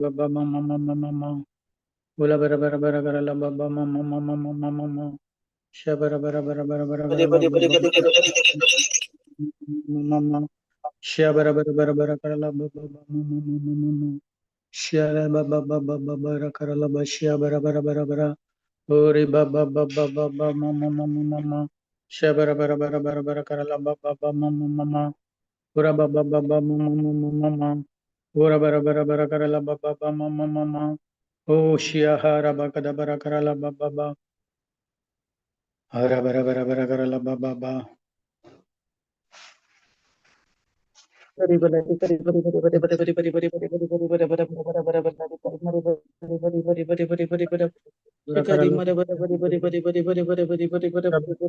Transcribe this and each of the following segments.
baba mama mama mama. Ula bara bara bara bara la baba mama mama mama mama. Sha bara bara bara bara bara bara la baba mama. Sha bara bara bara bara bara la baba mama mama mama. Sha la baba baba baba bara bara la baba sha bara bara bara bara. Ori baba baba baba mama mama mama. Sha bara bara bara bara bara bara la baba mama mama. Ura baba baba mama mama mama. Ura bara bara bara bara la baba mama mama. Oh shia hara bakada bara bara la baba. Hara bara bara bara bara la baba. Shikari mara bari bari bari bari bari bari bari bari bari bari bari bari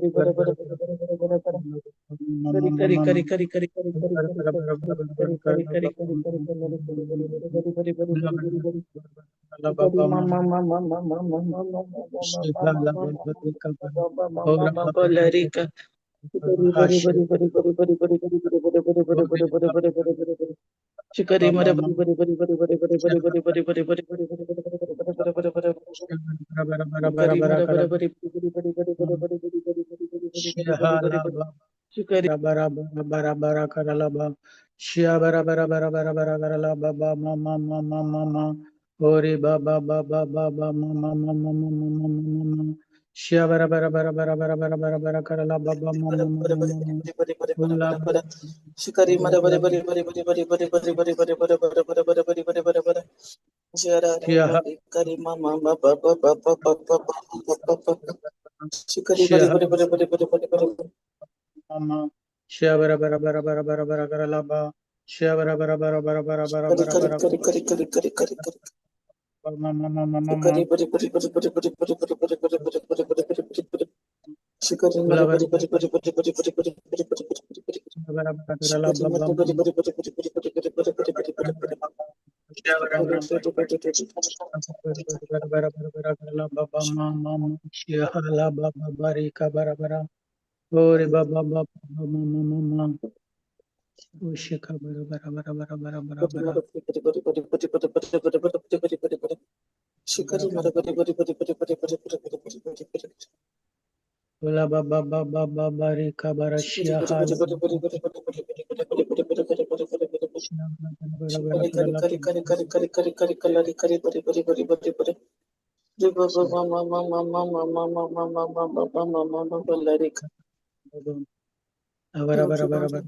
Ori baba baba baba mama mama mama mama. Shia bara bara bara bara bara bara bara bara karala baba mama mama mama. Shikari mara bari bari bari bari bari bari bari bari bari bari bari bari bari bari bari bari bari. Shikari mama baba baba baba baba. Shikari bari bari bari bari bari bari bari. Mama. Shia bara bara bara bara bara bara karala ba. Shia bara bara bara bara bara bara bara bara. Kari kari kari kari kari kari. Mama mama mama. Shikari bari bari bari bari bari bari bari bari bari bari bari bari bari bari bari. Shikari mara bari bari bari bari bari bari bari bari bari bari bari. Shikari mara bari bari bari bari bari bari bari bari bari bari bari. Shikari mara bari bari bari bari bari bari bari bari bari bari. Ula baba baba baba rika barashia hala. Avara bara bara bara.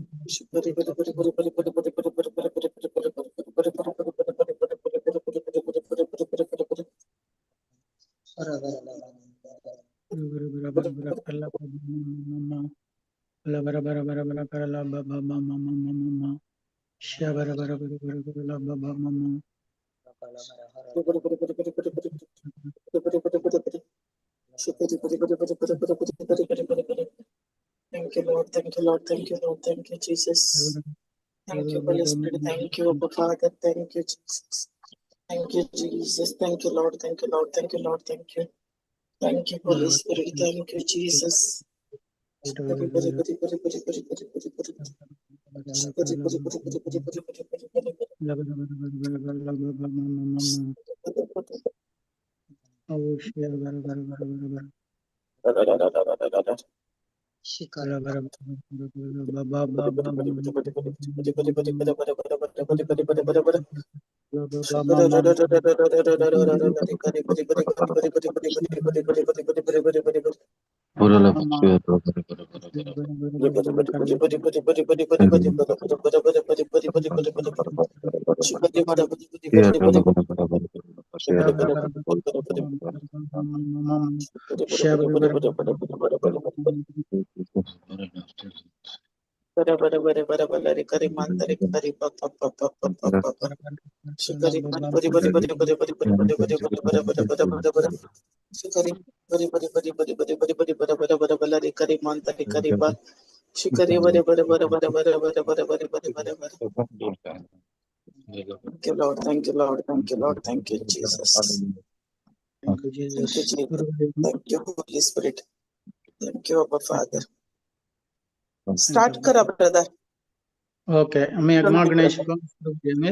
Bara bara bara bara karala baba mama mama mama. Shia bara bara bara bara karala baba mama. Thank you, Lord. Thank you, Lord. Thank you, Lord. Thank you, Jesus. Thank you, Holy Spirit. Thank you, Abba Father. Thank you, Jesus. Thank you, Jesus. Thank you, Lord. Thank you, Lord. Thank you, Lord. Thank you. Thank you, Holy Spirit. Thank you, Jesus. Oh shia bara bara bara bara bara. Shikala bara bara baba baba Shikari bare bare bare bare bare bare bare bare bare bare bare. Thank you, Lord. Thank you, Lord. Thank you, Lord. Thank you, Jesus. Thank you, Thank you, Jesus. Jesus. Thank you, Holy Spirit. Thank you, Abba Father. Start करा brother. Okay, मी एक मार्ग नहीं शुरू करेंगे।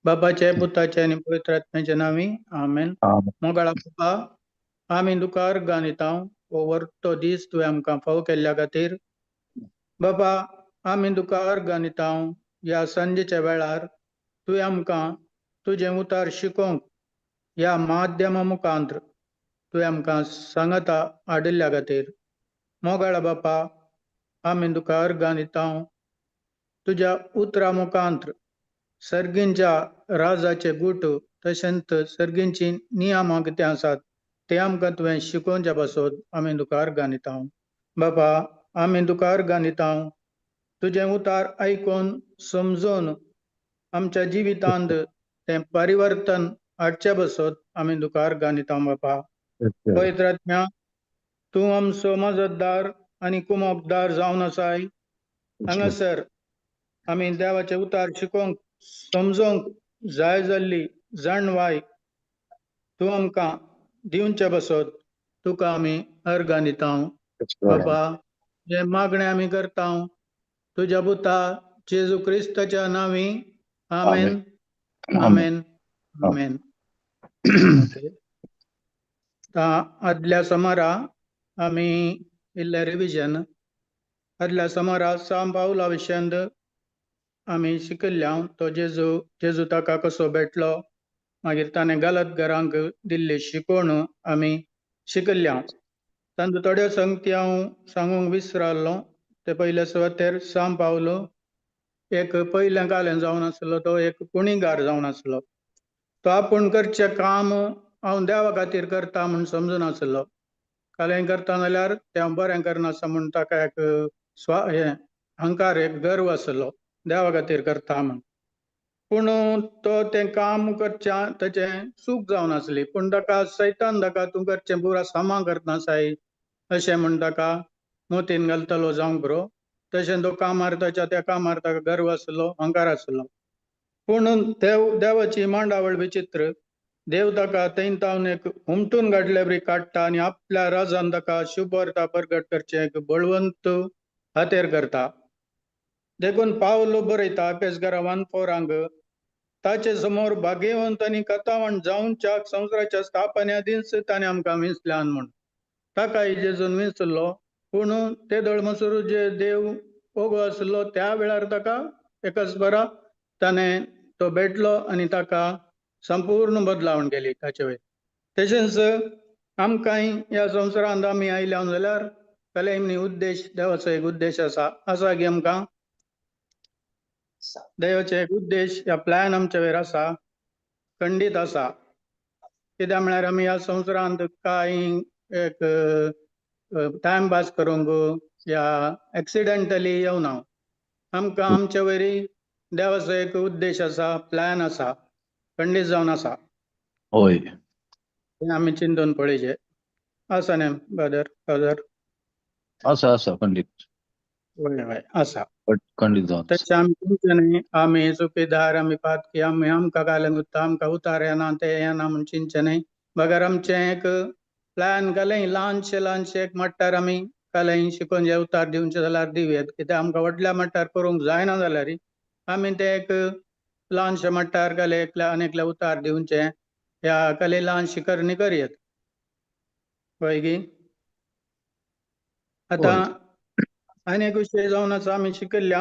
बापाचे पुताचे आणि पवित्र आत्म्याचे नावी आमेन. मोगाळा बापा आमी तुका अर्गां दितां हो वर्तो दीस तुवें आमकां फावो केल्ल्या खातीर. बापा आमी तुका अर्गां दितां ह्या संजेच्या वेळार तुवें आमकां तुजें उतार शिकोवंक ह्या माध्यमा मुखांत्र तुवें आमकां सांगता हाडिल्ल्या खातीर. मोगाळा बापा आमी तुका अर्गां दितां तुज्या उतरा मुखांत्र सर्गींच्या राजाचे गुट तशेंच सर्गींची नियमां कितें आसात ते आमकां तुवें शिकोवच्या पासत आमी तुका अर्गां दितां. बापा आमी तुका अर्गां दितां तुजें उतार आयकून समजून आमच्या जिवितांत तें परिवर्तन हाडचे बसत आमी तुका अर्गां दितां. बापा पवित्र आत्म्या तूं आमचो मजतदार आनी कुमोबदार जावन आसाय. हांगासर आमी देवाचे उतार शिकोवंक समजोवंक जाय जाल्ली जाणवाय तूं आमकां दिवचे बसत तुका आमी अर्गां दितां. बापा जे मागणें आमी करता तुज्या पुता जेजू क्रिस्ताच्या नांवी आमेन आमेन आमेन. आदल्या समारा आमी इल्लें रिविजन आदल्या समारा सांत पावला विशयांत आमी शिकिल्ल्या तो जेजू ताका कसो भेटलो मागीर ताणें गलतकारांक दिल्ली शिकोवण आमी शिकिल्ल्या. तांचो थोड्यो संगती हांव सांगूंक विसरलो. ते पयले सुवातेर सांत पावलो एक पयलें कालें जावन आसलो. तो एक कुणीगार जावन आसलो. तो आपूण करचें काम हांव देवा खातीर करता म्हूण समजून आसलो. कालें करता जाल्यार तें हांव बरें करनासा म्हूण ताका एक अहंकार एक गर्व आसलो देवा खातीर करता म्हूण. पूण तो तें काम करचें ताचें चूक जावन आसली. पूण ताका सैतान ताका तूं करचें पुरा सामा करता साय अशें म्हूण ताका मोतीन घालतलो जावंक पुरो. तशें तो कामार ताच्या त्या कामार ताका गर्व आसलो अहंकार आसलो. पूण देवाची मांडावळ विचित्र. देव ताका थंयतावन एक हुमटून काडले बरी काडटा आनी आपल्या राजान ताका शुभवार्ता प्रगट करचें एक बळवंत हातेर करता. देखून पावलो बरयता एफेसकारां 1:4 ताचे समोर भाग्यवंत आनी कथावण जावनच्या संवसाराच्या स्थापन्या दिस ताणें आमकां विंचल्यान म्हूण ताकाय जेजून विंचलो. पूण ते दळमसर जे देव ओगो आसलो त्या वेळार ताका एकच बरा ताणें तो भेटलो आनी ताका संपूर्ण बदलावण केली ताचे वयर. तशेंच आमकांय ह्या संवसारांत आमी आयल्या जाल्यार कलेनी उद्देश देवाचो एक उद्देश आसा की आमकां देवाचे एक उद्देश या प्लॅन आमचे वयर आसा खंडीत आसा. कित्याक म्हळ्यार आमी ह्या संवसारांत कांय एक टायमपास करूंक या एक्सिडेंटली येवना. आमकां आमचे वयरी देवाचो एक उद्देश आसा प्लॅन आसा खंडीत जावन आसा. होय तें आमी चिंतून पळयचें आसा न्ही फादर. आसा खंडीत हय हय आसा. खंडीत जावन तशें आमी चिंतचें न्ही आमी चुकीदार आमी पातकी आमी आमकां घालूंक उत्ता आमकां उतार येना तें येना म्हूण चिंतचें न्ही. बगर आमचें एक प्लॅन घालें ल्हानशें एक मट्टार आमी घालें शिकोवन जे उतार दिवचें जाल्यार दिवयात. कित्याक आमकां व्हडल्या मट्टार करूंक जायना जाल्यार आमी तें एक ल्हानशें मट्टार घाले आनी उतार दिवचें ह्या कले ल्हानशी करणी करयत. पळय गी आतां आनी एक विशय जावन आसा आमी शिकिल्ल्या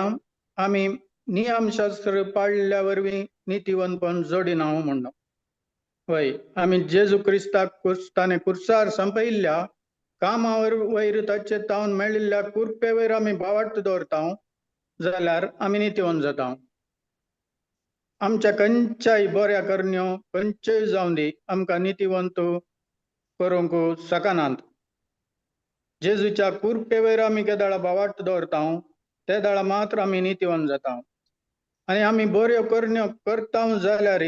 आमी नियमशास्त्र पाळिल्ल्या वरवीं नितीवंतपण जोडिना म्हणून. हय आमी जेजू क्रिस्ताक ताणें कुर्सार संपयिल्ल्या कामा वयर ताचे तावन मेळिल्ल्या कुर्पे वयर आमी भावार्थ दवरता जाल्यार आमी नितीवंत जाता. आमच्या खंयच्याय बऱ्या करण्यो खंयच्योय जावं दी आमकां नितीवंत करूंक शकनात. जेजूच्या कुर्पे वयर आमी केदाळा भावार्थ दवरता ते दाळा मात्र आमी नितीवंत जाता. आनी आमी बऱ्यो करण्यो करता जाल्यार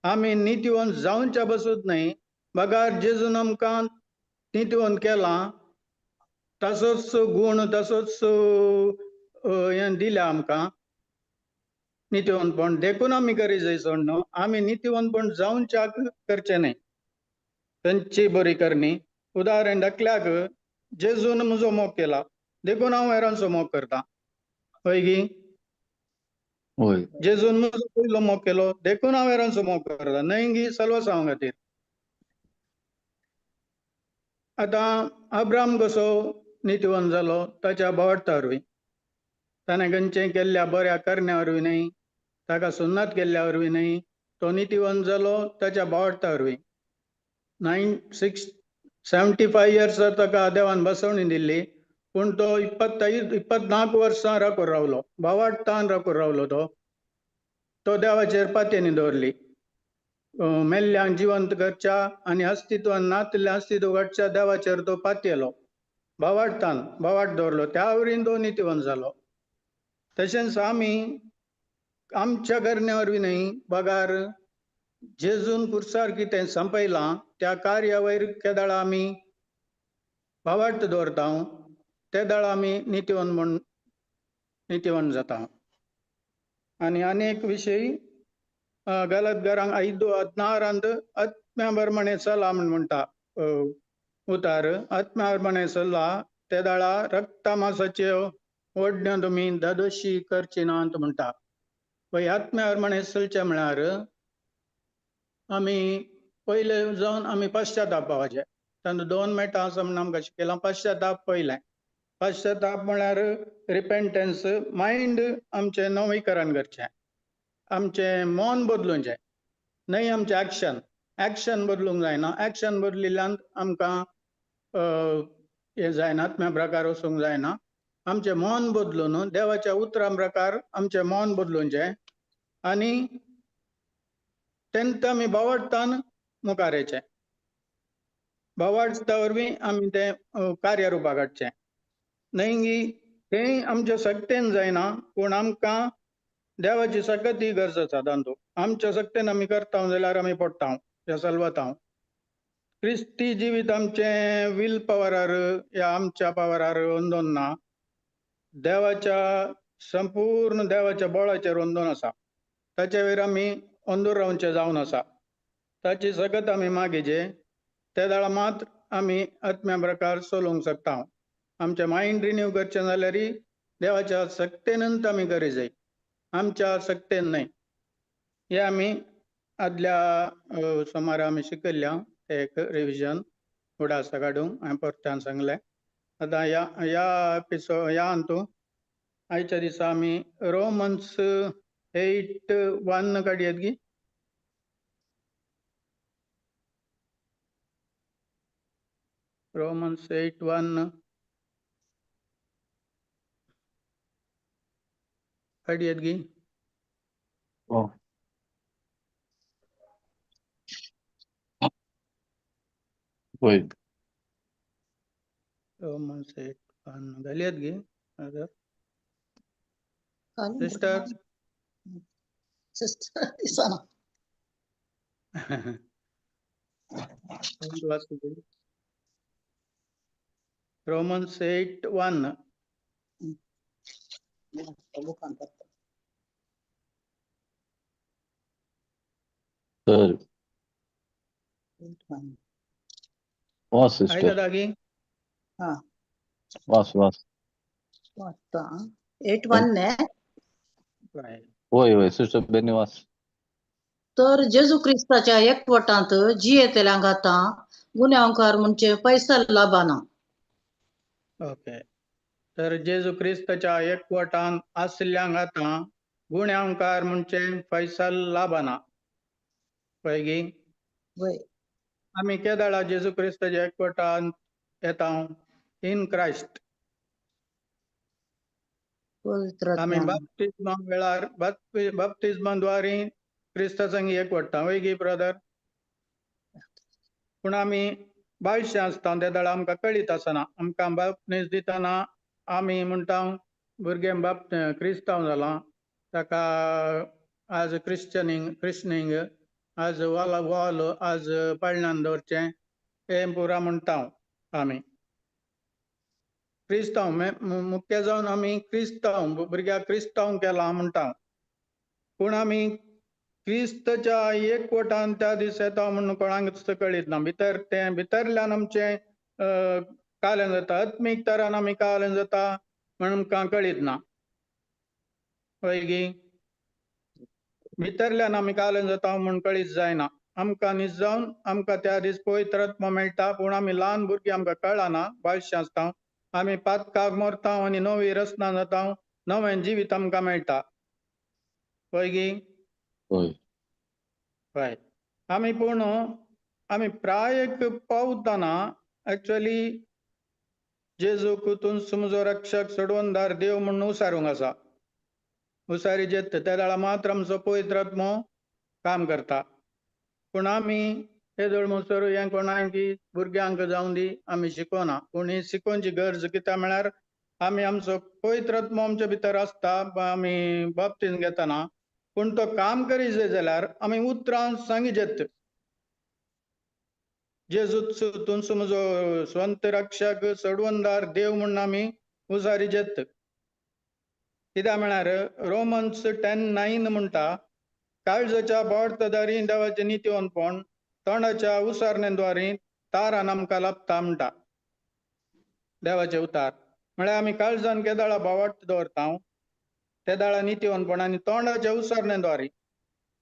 आमी नितीवंत जावच्या बसूच न्हय. बगार जेजून आमकां नितीवंत केलां तसोच गूण तसोच हें दिल्या आमकां नितीवंतपण देखून आमी करी जायसर न्हू. आमी नितीवंतपण जावच्या करचें न्हय खंयची बरी करणी. उदाहरण दाखल्याक जेजून म्हजो मोग केला देखून हांव हेरांचो मोग करता. हय गी होय जेजून म्हजो पयलो मोग केलो देखून हांवें रांचो मोग करता न्हय सल्व सांग खातीर. आतां अब्राम कसो नितीवन जालो ताच्या भावार्था वरवीं. ताणें खंयचें केल्ल्या बऱ्या करण्या वरवीं न्हय, ताका सुन्नत केल्ल्या वरवीं न्हय, तो नितीवन जालो ताच्या भावार्था वरवीं. 75 इयर्स ताका देवान बसवणी दिल्ली, पूण तो 24 वर्सां राखून रावलो, भावार्थान राखून रावलो तो देवाचेर पातयेनी दवरली. मेल्ल्यांक जिवंत करच्या आनी अस्तित्वान नातल्या अस्तित्व घडच्या देवाचेर तो पातयेलो, भावार्थ दवरलो, त्या वरीन तो नितीवन जालो. तशेंच आमी आमच्या करण्या वरवीं न्हय, बगार जेजून कुर्सार कितें संपयलां त्या कार्या वयर केदाळ आमी भावार्थ दवरता, ते दाळ आमी नितीवन जाता. आनी अनेक विशयी गलतकारांक 5:16 आत्म्या प्रमाणे चला म्हणटा उतार. आत्म्या प्रमाणे चला ते दाळा रक्ता मांसाच्यो ओडण्यो तुमी धदोशी करची नात म्हणटा. पळय आत्म्या प्रमाणे चलचें म्हळ्यार आमी पयले जावन आमी पश्चाताप पावचे. तातूंत 2 मेळटा असं म्हणून आमकां शिकयलां. पश्चाताप पयलें. पश्चाताप म्हळ्यार रिपेंटन्स, मायंड आमचें नवीकरण करचें, आमचें मन बदलूचें, न्हय आमचें एक्शन बदलूंक जायना. एक्शन बदलिल्ल्यान आमकां हें जायना, आत्म्या प्रकार वचूंक जायना. आमचें मन बदलून देवाच्या उतरां प्रकार आमचें मन बदलूचें आनी तेन्ना आमी भावार्थान मुखार येचें. भावार्था वरवीं आमी तें कार्य रुपाक हाडचें. न्हय तें आमच्या सक्तीन जायना, पूण आमकां देवाची सगत ही गरज आसा तांतूंत. आमच्या सक्तीन आमी करता जाल्यार आमी पडटा, ह्या सलवता. क्रिस्ती जिवीत आमचें वील पावरार या आमच्या पावरार वंदोन ना, देवाच्या संपूर्ण देवाच्या बळाचेर वंदोन आसा. ताचे वयर आमी अंदूर रावचे जावन आसा. ताची सगत आमी मागीचे, त्या दाळा मात आमी आत्म्या प्रकार चलोवंक शकता. आमचें मायंड रिन्यू करचें जाल्यार देवाच्या सक्तेनंत आमी करी जाय, आमच्या सक्तेन न्हय. हे आमी आदल्या सोमार आमी शिकयल्या, एक रिविजन उडासा काडूंक हांवें परत्यान सांगलें. आतां ह्या हातूंत आयच्या दिसा आमी रोमन्स 8:1 काडयात गी. रोमन्स 8:1 काडयात गी. हो होय रोमन्स 8:1 घालयात गी. Sister. Sister Isana. रोमन्स 8:1 तर वास आहे सिस्टर, दादागी. वास 8:1 होय होय सिस्टर बेनी वास. तर जेजू क्रिस्ताच्या एकवटांत जियेतल्यांक आतां गुन्यांवकार म्हणजे पैसा लाबाना. ओके. तर जेजू क्रिस्ताच्या एकवटान आसल्यांक आतां गुन्यांवकार म्हणजे फैसल लाबाना. पळय वय आमी केदाळा जेजू क्रिस्ताच्या एकवटान येता इन क्रायस्ट. आमी पवित्र बाप्तिस्मा वेळार बाप्तिस्माद्वारे क्रिस्ता संगी एकवटा. वय गी ब्रदर. पूण आमी बायशे आसता त्या दाळा आमकां कळीत आसना. आमकां बाप्तिस्म दितना आमी म्हणटा भुरगें क्रिस्तांव जालां, ताका आज क्रिश्चनींग आज वॉल आज पाळण्यान दवरचें, हें पुरा म्हणटा आमी. क्रिस्तांव मुख्य जावन आमी क्रिस्तांव भुरग्याक क्रिस्तांव केला म्हणटा. पूण आमी क्रिस्ताच्या एकवटान त्या दीस येता म्हणून कोणाक कळीत ना. भितरल्यान आमचें कालें जाता, आत्मीक तरान आमी कालें जाता म्हणून आमकां कळीत ना. पळय गी. भितरल्यान आमी कालन जाता म्हण कळीत जायना. आमकां न्हीद जावन आमकां त्या दीस पवित्र आत्मा मेळटा, पूण आमी ल्हान भुरगीं आमकां कळना, बायशें आसता. आमी पातकाक मरता आनी नवी रचना जाता, नवें जिवीत आमकां मेळटा. पळय गी. होय. हय. आमी प्रायेक पावतना एक्चुअली जेजूक तुमचो म्हजो रक्षक सोडवणदार देव म्हणून उसारूंक आसा. उसारी जेत त्या दाळा मात्र आमचो पवित्र आत्मो काम करता. पूण आमी येदोळ म्हणसर हें कोणाकी भुरग्यांक जावं दी आमी शिकोना. पूण ही शिकोवची गरज कित्याक म्हळ्यार आमी आमचो पवित्र आत्मो आमच्या भितर आसता, आमी बाप्तिस्म घेतना. पूण तो काम करी जाल्यार आमी उतरां सांगी जेत. जेजूच तुमचो म्हजो स्वंत रक्षक सोडवणदार देव म्हणून आमी उसारी जेत. कित्याक म्हळ्यार रोमन्स 10:9 म्हणटा, काळजाच्या बोडतदारी देवाचें नित्यवंतपण, तोंडाच्या उसारण्याद्वारे तारान आमकां लाभता म्हणटा देवाचे उतार. म्हळ्यार आमी काळजान केदाळा बोवाट दवरता, त्या दाळा नित्यवंतपण, आनी तोंडाच्या उसारण्याद्वारे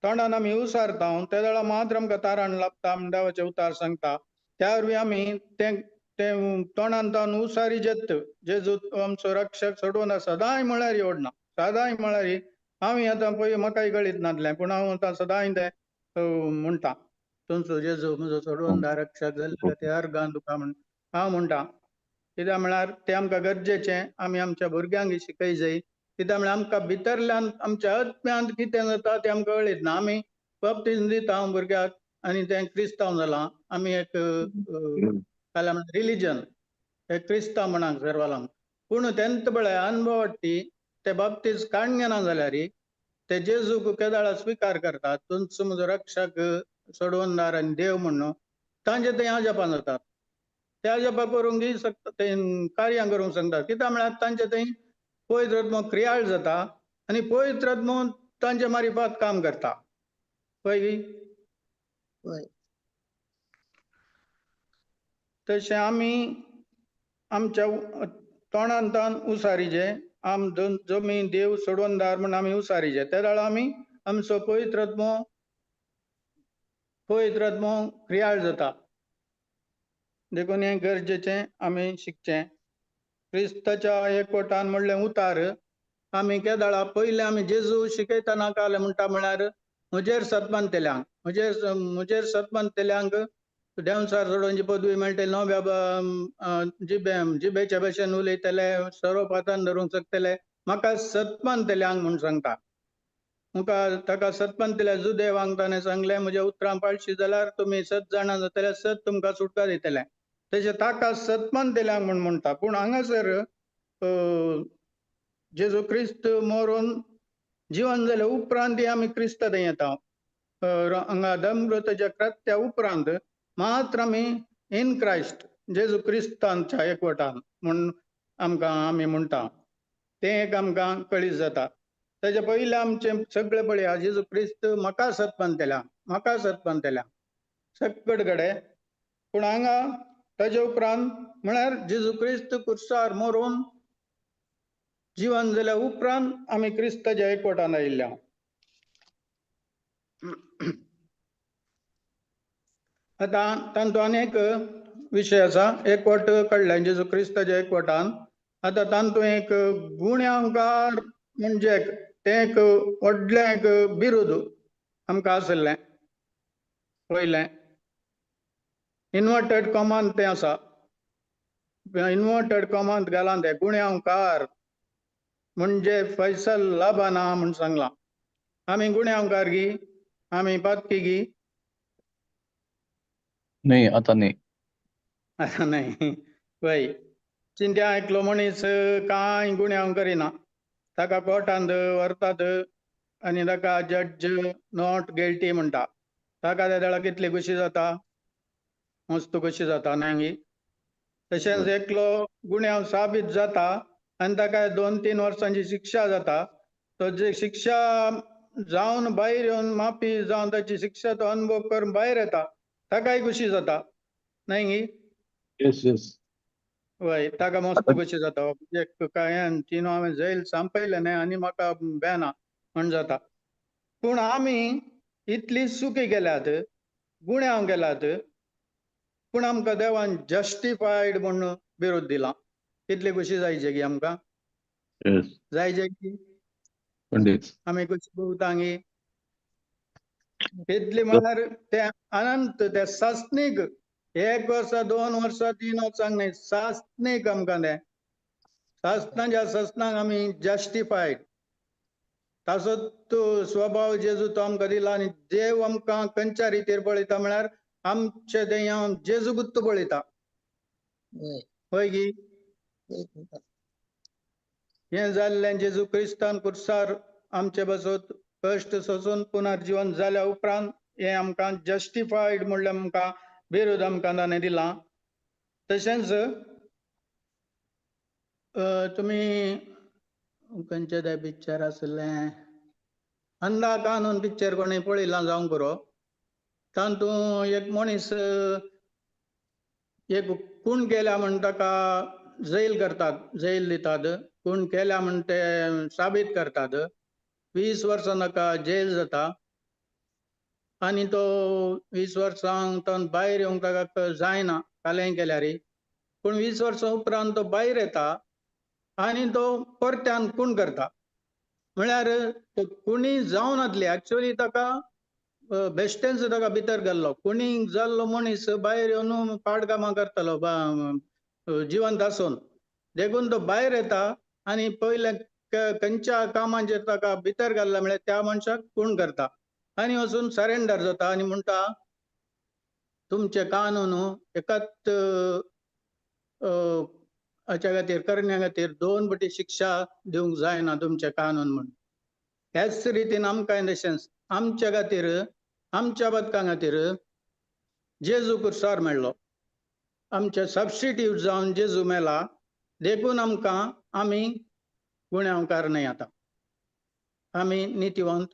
तोंडान आमी उसारता, त्या दाळा मात्र आमकां तारान लाभता म्हण देवाचे उतार सांगता. त्या वरवीं आमी ते तोंडान तावन उसारी जेत. जेजू आमचो रक्षक सोडवून सदांय म्हळ्यार ओडना, सदांय म्हळ्यार हांव आतां पळय म्हाकाय कळीत नासलें, पूण हांव आतां सदांय तें म्हणटा, तुमचो जेजू म्हजो सोडवणदार रक्षक जाल्लो ते अर्गान तुका म्हण हांव म्हणटा. कित्याक म्हळ्यार तें आमकां गरजेचें, आमी आमच्या भुरग्यांक शिकय जाय. कित्याक म्हळ्यार आमकां भितरल्यान आमच्या आत्म्यांत कितें जाता तें आमकां कळीत ना. आमी बाप्तिस्म दिता हांव भुरग्याक आनी तें क्रिस्तांव जालां. आमी एक रिलिजन, एक क्रिस्तांव म्हणांक सर्वांक. पूण तेंत बळे अनुभव वाडटी ते बाप्तिस्म काडचे ना जाल्यार ते जेजूक केदाळा स्विकार करतात, तुमचो म्हजो रक्षक सोडवणदार आनी देव म्हणून, तांचे थंय आजापान जातात. ते आजापा करूंक ते कार्यां करूंक सांगतात. कित्याक म्हळ्यार तांचे थंय पवित्र आत्मो क्रियाळ जाता आनी पवित्र आत्मो तांचे मारिफात काम करता. पळय तशें आमी आमच्या तोंडान तावन उसारीचे, जमी देव सोडवणदार म्हण आमी उसारीचे, त्या दाळा आमी आमचो पवित्र आत्मो क्रियाळ जाता. देखून हें गरजेचें आमी शिकचें. क्रिस्ताच्या एकवटान म्हणलें उतार आमी केदाळा पयलें आमी जेजू शिकयतना काले म्हणटा म्हळ्यार म्हजेर सतमंतेल्यांक, म्हजेर सतमंतेल्यांक देंवचार सोडोवची पदवी मेळटली, जिबेच्या भाशेन उलयतले, सर्वपातान धरूंक शकतले, म्हाका सतमंतेल्यांक म्हूण सांगता. म्हाका ताका सतमंतेल्या जुदेवांक ताणें सांगलें, म्हज्या उतरां पाळशी जाल्यार तुमी 7 जाणां जातले, 7 तुमकां सुटका दितले. तशें ताका सतमंतेल्यांक म्हूण म्हणटा. पूण हांगासर जेजू क्रिस्त मरून जिवन जाल्या उपरांत आमी क्रिस्त थंय येता. हांगा दमृताच्या कृत्या उपरांत मात्र आमी इन क्रायस्ट, जेजू क्रिस्तांच्या एकवटान म्हूण आमी म्हणटा. तें एक आमकां कळीत जाता. ताचे पयलें आमचें सगळें पळया, जेजू क्रिस्त म्हाका सतमंतेल्या सकट घडे. पूण हांगा ताचे उपरांत म्हळ्यार जेजू क्रिस्त क्रुसार मरून जिवन जाल्या उपरांत आमी क्रिस्ताच्या एकवटान आयिल्ल्या. आतां तांतूं आनीक विशय आसा, एकवट कळ्ळें जेजू क्रिस्ताच्या एकवटान. आतां तांतूं एक गुण्यांकार म्हणजे तें एक व्हडलें एक बिरूद आमकां आसलें. पयलें इन्वर्टेड कॉमान तें आसा, इन्वर्टेड कॉमान घालां तें गुण्यांकार म्हणजे फैसल लाबाना म्हूण सांगलां. आमी गुण्यांकार गी, आमी पातकी गी? नाही, आता नाही. आता नाही. पळय, चिंत्या एकलो मनीस कांय गुण्यांव करिना, ताका कोर्टांत व्हरतात आनी ताका जड्ज नॉट गिल्टी म्हणटा. ताका त्या वेळार कितली खुशी जाता, मस्त खुशी जाता न्हय. तशेंच एकलो गुण्यांव साबीत जाता आनी ताका 2-3 वर्सांची शिक्षा जाता. तो जी शिक्षा जावन भायर येवन माफी जावन ताची शिक्षा तो अनुभव करून भायर येता, ताकाय खुशी जाता न्हय. येस. वय, ताका मस्त खुशी जाता. काय तिनो हांवें जैल सांपयलें न्हय आनी म्हाका बेना म्हण जाता. पूण आमी इतली चुकी केल्यात, गुन्यांव केल्यात, पूण आमकां देवान जस्टिफायड म्हणून बिरुद दिला. कितली खुशी जायची की आमकां Yes. जायचे की Pandit. आमी कशी भोवतांगी इतली म्हळ्यार ते अनंत ते सासणीक 1 वर्स 2 वर्स 3 वर्सांक न्हय, सासणीक आमकां ते सासणाच्या सासणाक आमी जस्टिफायड. ताचोच स्वभाव जेजू तो आमकां दिला आनी देव आमकां खंयच्या रितीर पळयता म्हळ्यार आमचे देयां जेजूगुत्त पळयता. होय की हें जाल्लें जेजू क्रिस्तान क्रुसार आमचे बसत कश्ट सोसून पुनर्जीवन जाल्या उपरांत हें आमकां जस्टिफायड म्हणल्यार आमकां बिरुद आमकां ताणें दिला. तशेंच तुमी खंयचें तें पिक्चर आसलें अंधा कानून पिक्चर कोणी पळयलां जावं बरो. तातूंत एक मनीस एक खून केल्या म्हण ताका जैल करतात, जैल दितात. खून केल्या म्हण ते साबीत करतात. 20 वर्सां ताका जेल जाता आनी तो 20 वर्सांक तो भायर येवंक ताका जायना कालें केल्यार. पूण 20 वर्सां उपरांत तो भायर येता आनी तो परत्यान खून करता. म्हळ्यार तो खुनी जावन आसली एक्चुअली ताका बेश्टेच ताका भितर गेल्लो. खुनी जाल्लो मनीस भायर येवन पाडकामां करतालो जिवंत आसून. देखून तो भायर येता आनी पयले खंयच्या कामाचेर ताका भितर घाल्ला म्हळ्यार त्या मनशाक खून करता आनी वचून सरेंडर जाता आनी म्हणटा तुमचे कानून एकाच हाच्या खातीर करण्या खातीर 2 फावटी शिक्षा दिवंक जायना तुमचे कानून म्हण. ह्याच रितीन आमकां इन द सेन्स आमच्या खातीर आमच्या बदकां खातीर जेजू क्रुसार मेळ्ळो. आमचे सबस्टिट्यूट जावन जेजू मेला. देखून आमकां आमी गुन्यांवकार न्हय आतां. आमी नितीवंत,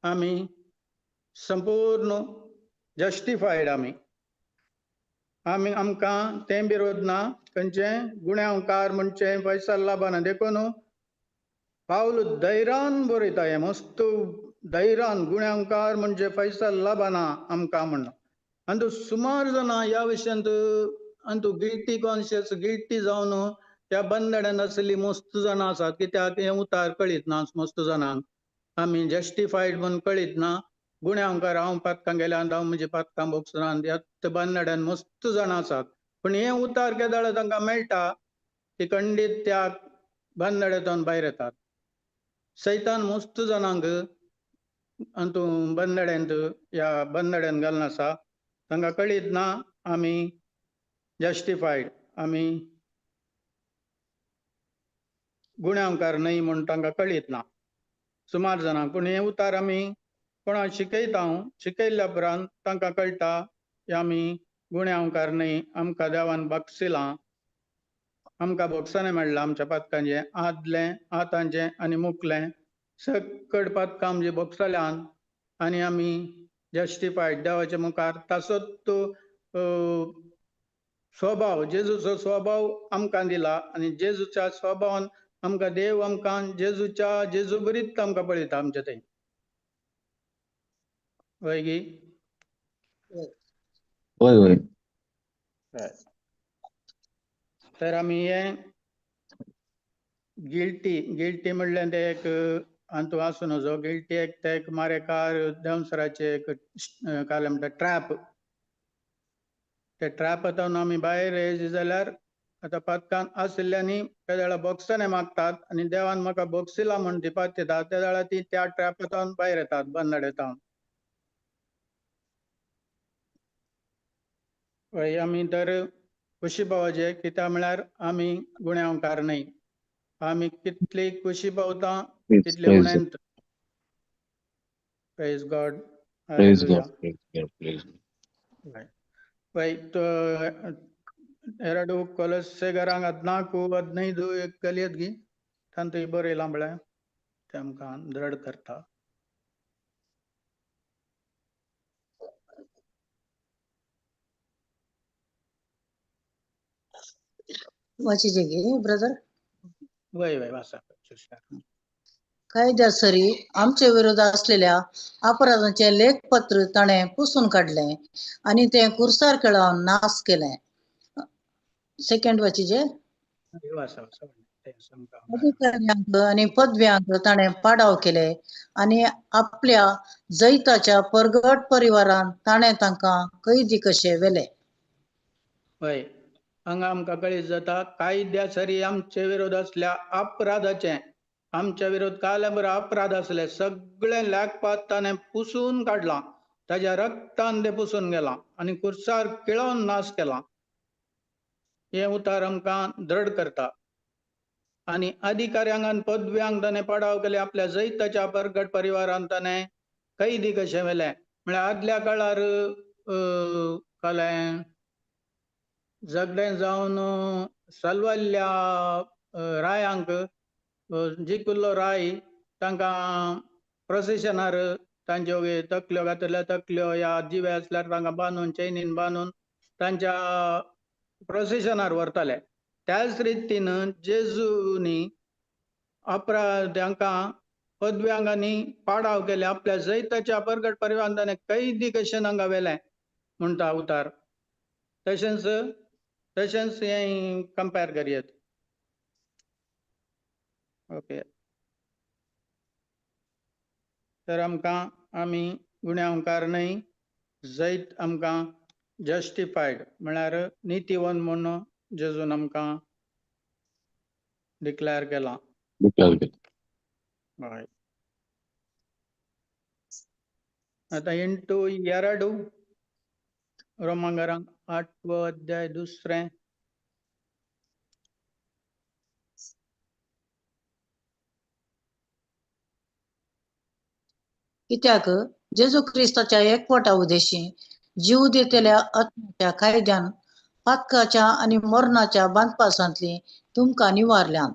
आमी संपूर्ण जस्टिफायड आमी आमकां तें बिरोध ना खंयचे गुन्यांवकार म्हणचे पैसा लाभना. देखून पावल धैर्यान बरयता हें मस्त धैर्यान गुन्यांवकार म्हणजे पैसा लाभना आमकां म्हणून. आनी तूं सुमार जाणां ह्या विशयांत आनी तूं गिल्टी कॉन्शियस गिल्टी जावन त्या बंदड्यान आसली मस्त जाणां आसात. कित्याक हें उतार कळीत ना मस्त जाणांक. आमी जस्टिफायड म्हणून कळीत ना. गुन्यांवकार हांव पातकां गेल्यान हांव म्हणजे पातकां भोगसरान ह्या बंदड्यान मस्त जाणां आसात. पूण हें उतार केदाळ तांकां मेळटा ती खंडीत त्या बंदड्यातून भायर येतात. सैतान मस्त जाणांक आनी तूं बंदड्यांत ह्या बंदड्यान घालून आसा तांकां कळीत ना आमी जस्टिफायड आमी गुन्यांवकार न्हय म्हूण तांकां कळीत ना सुमार जाणांक. पूण हे उतार आमी कोणाक शिकयता शिकयल्ल्या उपरांत तांकां कळटा की आमी गुन्यांवकार न्हय. आमकां देवान बक्षिलां, आमकां भोगसणें मेळ्ळां आमच्या पातकांचें आदलें आतांचें आनी मुखलें सकट पातकां आमची भोगसल्यान आनी आमी जस्टिफायड देवाच्या मुखार. ताचोच स्वभाव जेजूचो स्वभाव आमकां दिला आनी जेजूच्या स्वभावान आमकां देव आमकां जेजू बरीच आमकां पळयता आमचे थंय. होय की होय होय. तर आमी हें गिल्टी म्हणलें तें एक हातूं आसूं नजो. गिल्टी एक मारेकार देंवसराचे एक काय म्हणटा ट्रॅप. ते ट्रॅपांतून आमी भायर येयचे जाल्यार आतां पातकान आशिल्ल्यांनी त्या वेळार भोगसणें मागतात आनी देवान म्हाका भोगसिलां म्हूण दिपाक दिता त्या वेळार ती त्या ट्रॅपांतून भायर येतात बंदड्यातून. आमी तर खुशीभावाचे कित्याक म्हळ्यार आमी गुन्यांवकार न्हय. आमी कितली खुशी पावता तितले उणेंत. Praise God. Praise God. Praise God. Praise God. ಎರಡು ಕೊಲೊಸ್ಸೆಗರಾಂಗ್ 14:15 ಕಲಿಯದ್ಗಿ ತಂತು ಇಬ್ಬರು ಇಲ್ಲಂಬಳೆ ತಮ್ಕ ದೃಢ करता. वाचिजे गे ब्रदर. वय वाचा. कायद्यासरी आमच्या विरोधात असलेल्या अपराधांचे लेखपत्र ताणे पुसून काढले आणि ते कुरसार खेळावून नाश केले. सेकंड वाचीजे अधिकाऱ्यांक आणि पदव्यांक ताणे पाडाव केले आणि आपल्या जैताच्या परगट परिवारान ताणे तांकां कैदी कशे वेले. हय हांगा आमकां कळीत जाता कायद्यासरी आमचे विरोध असल्या अपराधाचे आमच्या विरोध काल बरो अपराध असले सगळे लेखपात ताणें पुसून काडला, ताच्या रक्तान ते पुसून गेला आणि कुर्सार किळोवन नाश केला. हे उतार आमकां दृढ करता. आणि अधिकाऱ्यांक आनी पदव्यांक ताणें पाडाव केले, आपल्या जैताच्या परगट परिवारान ताणें कैदी कशे वेले. म्हळ्यार आदल्या काळार कळ्ळें झगडें जावन सलवल्ल्या रायांक जिखुल्लो राय तांकां प्रोसेशनार तांच्यो तकल्यो घातल्या तकल्यो या जिवे असल्यार तांकां बांदून चैनीन बांदून तांच्या प्रोसेशनार व्हरताले. त्याच रितीन जेजूनी अपराध्यांकां पदव्यांक आनी पाडाव केले, आपल्या जैताच्या परगट परिवारान ताणें कैदी कशे तांकां वेले म्हणटा उतार. तशेंच हें कंपेर करयत. ओके, तर आमकां आमी गुन्यांवकार न्हय, जैत आमकां जस्टिफायड म्हळ्यार नितीवन म्हणून जेजून आमकां डिक्लेअर केला. हय. आतां इंटू 2 रोमांकारांक 8वो अध्याय 2. कित्याक जेजू क्रिस्ताच्या एकवटा उदेशी जीव दितेल्या आत्म्याच्या कायद्यान पातकाच्या आणि मरणाच्या बांधपासांतली तुमकां निवारल्यान.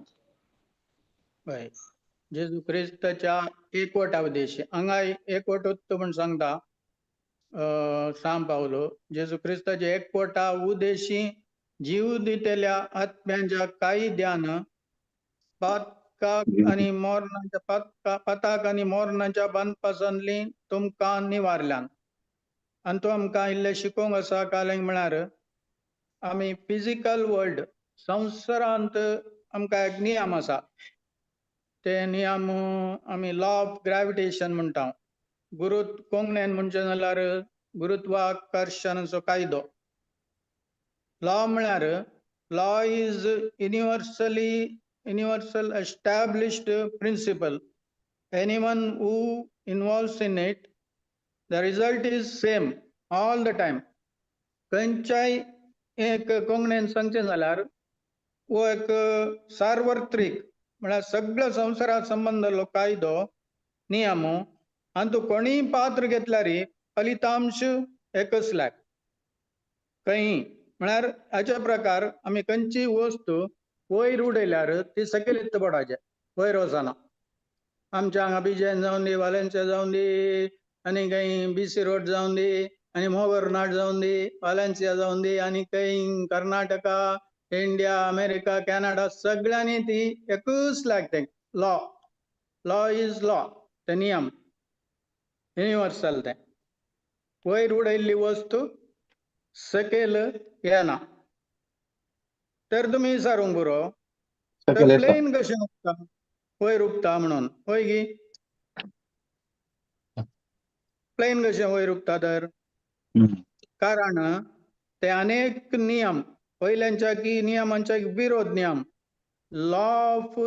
हय, जेजू क्रिस्ताच्या एकवटा उदेशी हांगा एकवटूच म्हूण सांगता सांग पावलो. जेजू क्रिस्ताच्या एकवटा उदेशी जीव दितेल्या आत्म्याच्या कायद्यान पातकाक आणि मोरणाच्या बांधपासांतली तुमकां निवारल्यान. आनी तो आमकां इल्लें शिकोवंक आसा कालेंक म्हळ्यार आमी फिजिकल वर्ल्ड संवसारांत आमकां एक नियम आसा. ते नियम आमी लॉ ऑफ ग्रॅविटेशन म्हणटा. कोंकणीन म्हणचे जाल्यार गुरुत्वाकर्शणाचो कायदो. लॉ म्हळ्यार law is universal established principle. Anyone who involves in it, the result is same all the time. खंयच्याय एक कोंकणीन सांगचें जाल्यार वो एक सार्वत्रिक म्हळ्यार सगळ्या संवसाराक संबंदलो कायदो नियम आनी तूं कोणीय पात्र घेतल्यार फलितांश एकच लाग. खंय म्हळ्यार हाचे प्रकार आमी खंयची वस्तू वयर उडयल्यार ती सकयल येता पडपाचें वयर वचना. आमच्या हांगा बिजेन जावन दी, वालेन्सिया जावन दी, आनी खंय BC रोड जावन दी, आनी मोबरनाड जावन दी, वालेन्सिया जावन दी, आनी खंय कर्नाटका, इंडिया, अमेरिका, कॅनडा सगळ्यांनी ती एकूच लागते. लॉ इज लॉ, ते नियम युनिवर्सल. ते वयर उडयल्ली वस्तू सकयल येना. तर तुमी विचारूंक पुरो प्लेन कशें उगता, वयर उगता म्हणून. होय गी, प्लेन कशें वयर उगता तर कारण ते अनेक नियम पयल्यांच्या की नियमांच्या विरोध नियम law of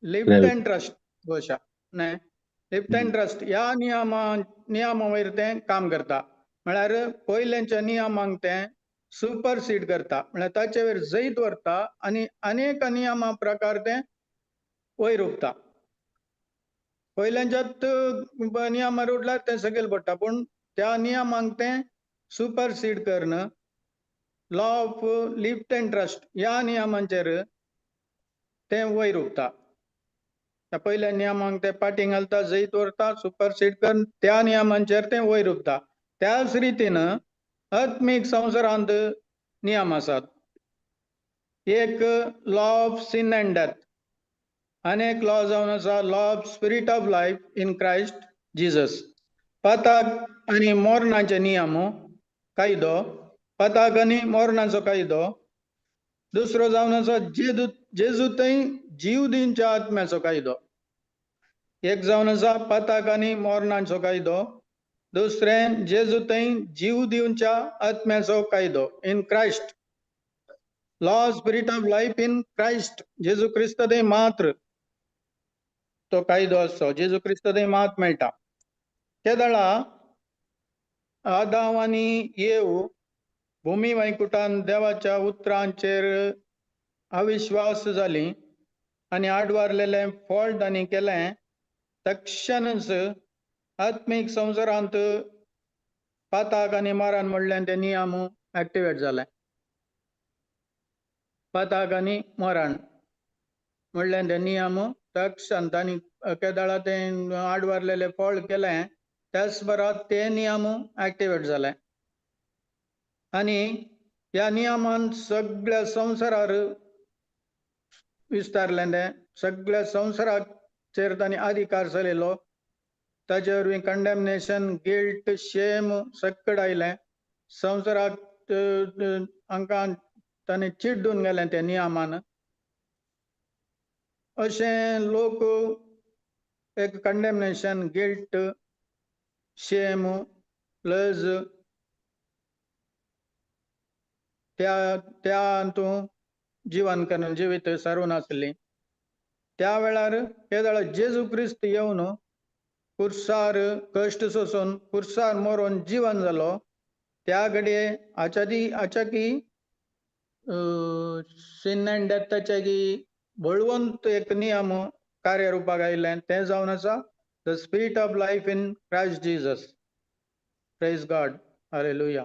lift and trust गोशा न्हय लिफ्ट अँड ट्रस्ट ह्या नियमा वयर तें काम करता. म्हळ्यार पयल्यांच्या नियमांक तें सुपरसीड करता, म्हळ्यार ताचे वयर जैत व्हरता आनी अनेक नियमा प्रकार तें वयर उगता. पयल्यांच्यात नियमार उडल्यार तें सकयल पडटा, पूण त्या नियमांक तें सुपरसीड करन law of lift and trust ह्या नियमांचेर तें वयर उगता. त्या पयल्या नियमांक ते पाटी घालता, जैत व्हरता, सुपरसीड करून त्या नियमांचेर तें वयर उगता. त्याच रितीन आत्मीक संवसारांत नियम आसात. एक law of sin and death, अनेक लॉ जावन आसा. Law of spirit of life in Christ Jesus. पाताक आनी मोरणाचे नियम कायदो. पाताक आनी मोरणाचो कायदो. दुसरो जावन आसा जेजू थंय जीव दिवच्या आत्म्याचो कायदो. एक जावन आसा पाताक आनी मोरणाचो कायदो. दुसरें जेजू थंय जीव दिवच्या आत्म्याचो कायदो in Christ. Law spirit of life in Christ. जेजू क्रिस्त थंय मात्र तो कायदो आसतो. जेजू क्रिस्त थंय मात मेळटा. त्या वेळा आदाम आनी येव भुमी वैकुंठान देवाच्या उतरांचेर अविश्वास जाली आनी आडवारलेले फळ तांणी केलें. तक्षणच आत्मीक संवसारांत पाताक आनी मोरान म्हणलें ते नियम एक्टिवेट जाले. पाताक आनी मोरान म्हणलें ते नियम तक्षण तांणी केदाळा ते आडवारलेले फळ केलें. त्याच बराबर ते नियम एक्टिवेट जाले आनी ह्या नियमान सगळ्या संवसारार विस्तारले. ते सगळ्या संवसाराचेर तांणी अधिकार चलयलो. ताचे वरवीं कंडेमनेशन, गिल्ट, शेम सकड आयलें. संवसाराक हांकां तांणी चिड्डून गेलें त्या नियमान. अशें लोक एक कंडेमनेशन, गिल्ट, शेम प्लस त्या हातूंत जिवीत सारून आसली. त्या वेळार केदाळ जेजू क्रिस्त येवन कुर्सार कश्ट सोसून कुर्सार मरून जिवन जालो. त्या घडये हाच्या की sin and deathचे की बळवंत एक नियम कार्यरुपाक आयलें. तें जावन आसा the spirit of life in Christ Jesus. Praise God. Hallelujah.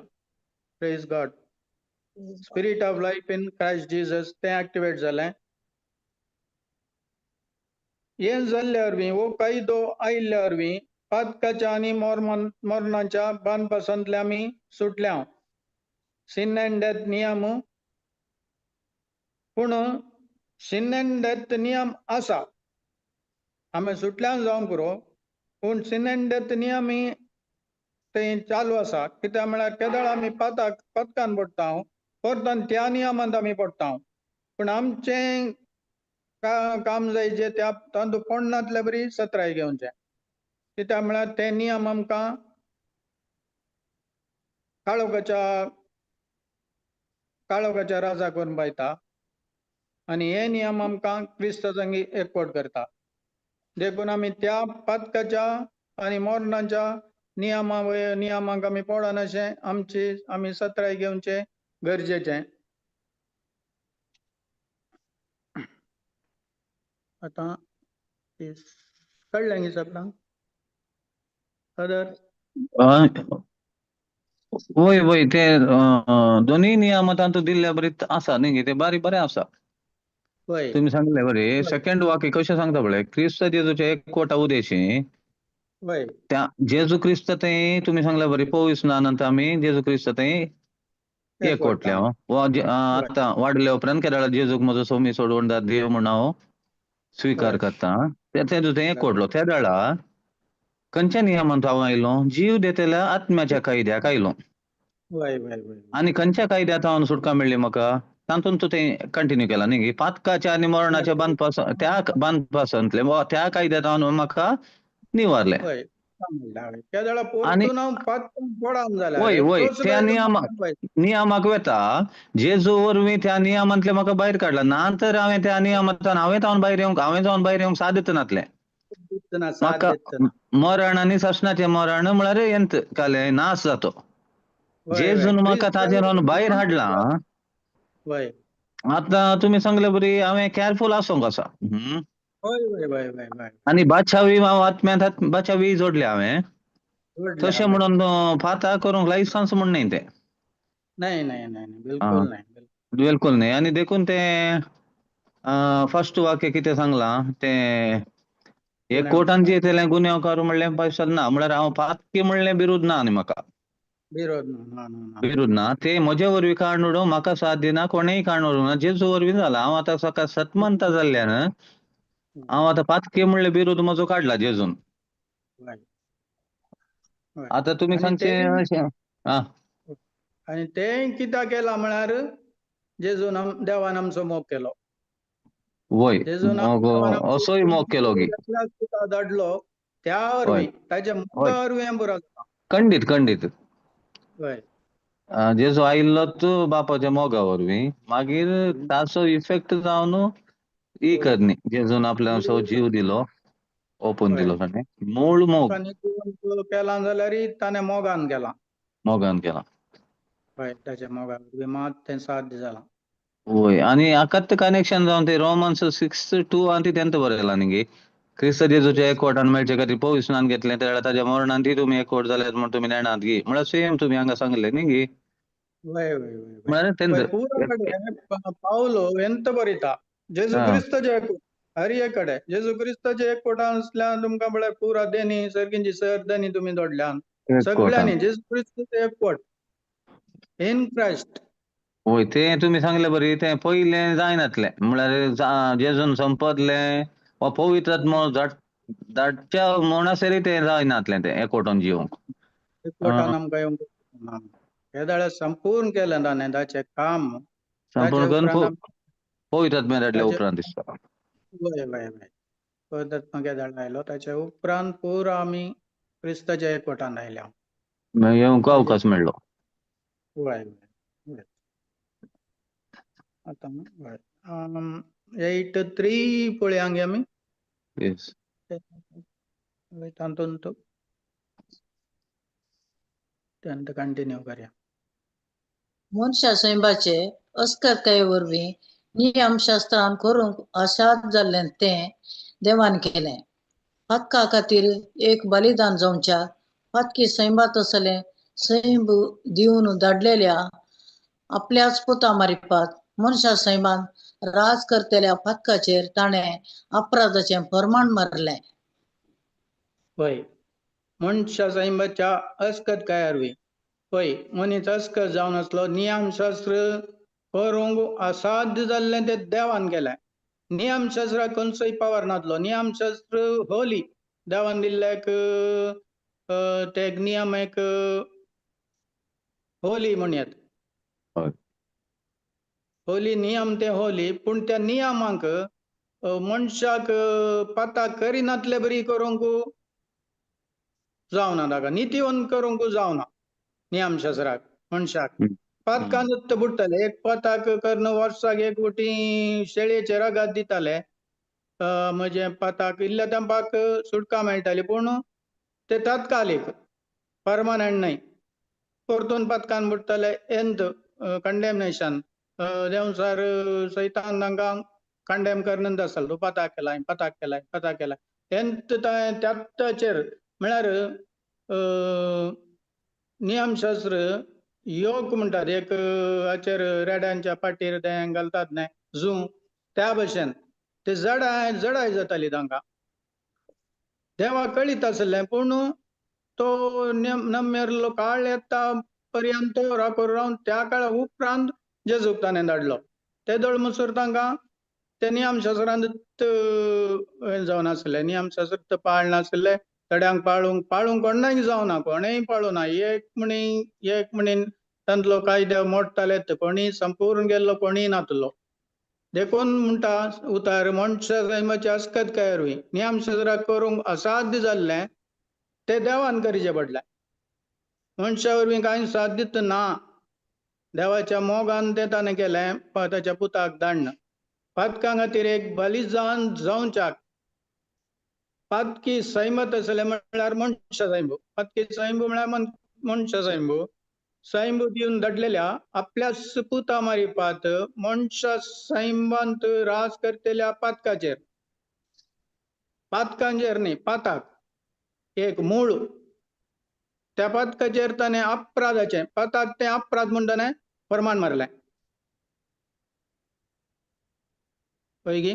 Praise God. Spirit of life in Christ Jesus तें एक्टिवेट जालें. हें जाल्ल्या वरवीं हो कायदो आयिल्ल्या वरवीं पातकाच्या आनी मोरणाच्या बांद पासनांतल्यान आमी सुटल्या. sin and death नियम. पूण sin and death नियम आसा. आमी सुटल्या जावं पुरो पूण sin and death नियम थंय चालू आसा. कित्याक म्हळ्यार केदाळ आमी पातकान पडटा परतान त्या नियमांत आमी पडटा. पूण आमचें काम जाय जे त्या तातूंत पडनातल्या बरी सत्राय घेवचें. कित्याक म्हळ्यार ते नियम आमकां काळोखाच्या राजाक व्हरून पावयता आनी हे नियम आमकां क्रिस्त संगी एकवट करता. देखून आमी त्या पातकाच्या आनी मोरणाच्या नियमांक आमी पडोन अशें आमी सत्राय घेवचें गरजेचें. आतां कळ्ळें न्ही सगळ्यांक? वय वय ते दोन्ही नियम तांतू दिल्ल्या बरी आसा न्ही ते बरे आसा. होय. तुम्ही सांगले बरे. सेकंड वाक्य कशें सांगता पळय क्रिस्त जेजूच्या एकवटा उदेशी होय. त्या जेजू क्रिस्त थंय तुम्ही सांगले बरे पवित्र स्नानांत आमी जेजू क्रिस्त थंय एकवटल्या. आतां वाडल्या उपरांत केदाळ जेजूक म्हजो सोमी सोडवण देव म्हूण हांव स्विकार करता. तेजू थंय एकवटलो. त्या वेळा खंयच्या नियमांत हांव आयलो? जीव देतल्या आत्म्याच्या कायद्याक आयलो. आनी खंयच्या कायद्यात हांव सुटका मेळ्ळी म्हाका? तातूंत तूं तें कंटिन्यू केला न्ही. पातकाच्या आनी मरणाच्या बांदपासून त्या बांदपासूनतले त्या कायद्यात हांव म्हाका निवारले. वय वय त्या नियमाक वेता जेजू वरवीं त्या नियमांतले म्हाका भायर काडला. नंतर हांवें त्या नियमांतल्यान हांवें जावन भायर येवंक सादीत नासलें. म्हाका मरण आनी ससनाचें मरण म्हळ्यार एंत काले नाश जातो. जेजून म्हाका ताजेर भायर हाडला. आतां तुमी सांगले बरी हांवें केअरफूल आसूंक आसा. आनी बादशावी हांव आत्म्यांत बादशावी जोडल्या हांवें. तशें म्हणून फाता करूंक लायसन्स म्हूण न्ही तें. बिलकुल न्ही. आनी देखून तें फर्स्ट वाक्य कितें सांगलां तें एक कोर्टान जेतलें गुन्यांवकार म्हणलें पैसा ना. म्हळ्यार हांव फातकी म्हणलें बिरूद ना न्ही म्हाका. बिरूद ना. ते म्हजे वरवीं काडून म्हाका साथ दिना. कोणेय काडून ना. जेजू वरवीं जाला. हांव आतां सकाळ सतमंत जाल्ल्यान हांव आतां पातके म्हणले बिरोध म्हजो काडला जेजून. हय. हय. आता तुम्ही आणि सांगचे तेय अशें आं आणि तेय कित्याक केला म्हळ्यार जेजून देवान आमचो मोग केलो. वय जेजून मोग असोय मोग केलो गी. एकल्याच पुता धाडलो त्या हय वरवीं ताच्या हय मोगा वरवीं हें बरो जाता. खंडीत खंडीत हय. जेजू आयिल्लोच बापाच्या मोगा वरवीं मागीर ताचो इफेक्ट जावन ही हय. करनी जेजून आपल्याचो जीव दिलो ओपून हय. दिलो ताणें मूळ मोग लोकांनी जिवंत केला जाल्यारय ताणें मोगान केला. मोगान केला. हय ताच्या मोगा वरवीं मात तें साध्य जालां. वय आनी आकात कनेक्शन जावन ते रोमन्स 6:2 आनी तेंत बरयलां न्ही गे. क्रिस्त जेजूच्या एकवटान मेळचे खातीर पवित्र स्नान घेतलें त्या वेळार ताच्या मरणांतय तुमी एकवट जाल्यात म्हण तुमी नेणात गी म्हळ्यार सेम तुमी हांगा सांगलें न्ही गी. वय वय वय वय म्हळ्यार वय तेंच पूरा कडेन पावलो ಎಂತ बरयता जेजू क्रिस्ताचे एकवट हर एक कडेन जेजू क्रिस्ताचे एकवटान आसल्यार तुमकां म्हळ्यार पुरा देनी सर्गींची सर देनी तुमी दोडल्यान एकवटान सगळ्यांनी जेजू क्रिस्ताचे एकवट इन क्रायस्ट. वय तें तुमी सांगलें बरी तें पयलें जायनातलें म्हळ्यार जेजून संपदलें वा पवित्र आत्मो धाडच्या म्हणसरय तें जायनातलें तें एकवटान जिवंक. एकवटान आमकां येवंक ना. हे दाळे संपूर्ण केलें ताणें ताचें काम. ताचे संपूर्ण करून उपरांत पवित्र आत्म्या धाडल्या ताचे उपरांत दिसता. वय वय वय पवित्र आत्मा केदार आयलो ताच्या उपरांत पुरो आमी क्रिस्ताच्या एकवटान आयल्या. मागीर येवंक ताचे अवकाश मेळ्ळो. वय वय आतां वय 8:3 पळोवया गे आमी. येस. तातूंत तेंत कंटिन्यू करया. मनशा सैमाचे अस्कताये वरवीं नियमशास्त्रान करूंक असाद जाल्लें तें देवान केलें. पातका खातीर एक बलिदान जावच्या पातकी सैमात असलें सैम दिवन धाडलेल्या आपल्याच पुता मारिपाक मनशा सैमान राज करतेल्या पातकाचेर ताणें अपराधाचें फर्माण मारलें. पळय मनशा सैमाच्या अस्कतकाये वरवीं पळय मनीस अस्कत जावन आसलो नियमशास्त्र करूंक असाध्य जाल्लें तें देवान केलें. नियमशास्त्राक खंयचोय पावर नासलो. नियमशास्त्र होली देवान दिल्ले ते नियम एक होली म्हणयात. हय. होली नियम ते होली पूण त्या नियमांक मनशाक पाताक करिनातले बरी करूंक जावना ताका नितीवंत करूंक जावना नियमशास्त्राक मनशाक. पातकां नुत्त बुडटले एक पाताक कर्ण वर्साक एक वटी शेळयेचे रगत दिताले म्हणजे पाताक इल्ल्या तेंपाक सुटका मेळटाली पूण ते तात्कालीक परमनंट न्हय. परतून पातकान बुडटले एंत कंडेमनेशन देंवचार सैतान तांकां कंडेम करनंत आसलो तूं पाताक केलाय पाताक केलाय पाताक केलाय एंत त्याच म्हळ्यार नियमशास्त्र योग म्हणटात एक हाचेर रेड्यांच्या पाटीर तें घालतात न्हय झू त्या भशेन ते जडाय जाताली तांकां. देवाक कळीत आसलें पूण तो नमेरलो काळ येता पर्यंत रावन त्या काळा उपरांत जेजूक ताणें धाडलो. तेदोळ म्हणसर तांकां ते नियमशास्त्रांत जावन आसलें नियमशास्त्र पाळनासले थोड्यांक पाळूंक कोणाक जावना कोणेय पाळूना एक म्हणीन तांतलो कायदो मोडटाले कोणीय संपूर्ण गेल्लो कोणीय नातलो. देखून म्हणटा उतार मनशा सैमाची अस्कतकाये वरवीं नियमशास्त्राक करूंक असाध्य जाल्लें ते देवान करचें पडलें. मनशा वरवीं कांय साध्य ना. देवाच्या मोगान तें ताणें केलें ताच्या पुताक धाडन. पातकां खातीर एक बलिदान जावच्याक पातकी सैमत आसलें म्हळ्यार मनशा सैम पातकी सैम म्हळ्यार मनशा सैम दिवन धाडलेल्या आपल्या पुता मारिपाक मनशा सैमांत राज करतेल्या पातकाचेर पातकांचेर न्ही पाताक एक मूळ त्या पातकाचेर ताणें अपराधाचें पाताक तें अपराध म्हूण ताणें फर्माण मारलें. पळय गी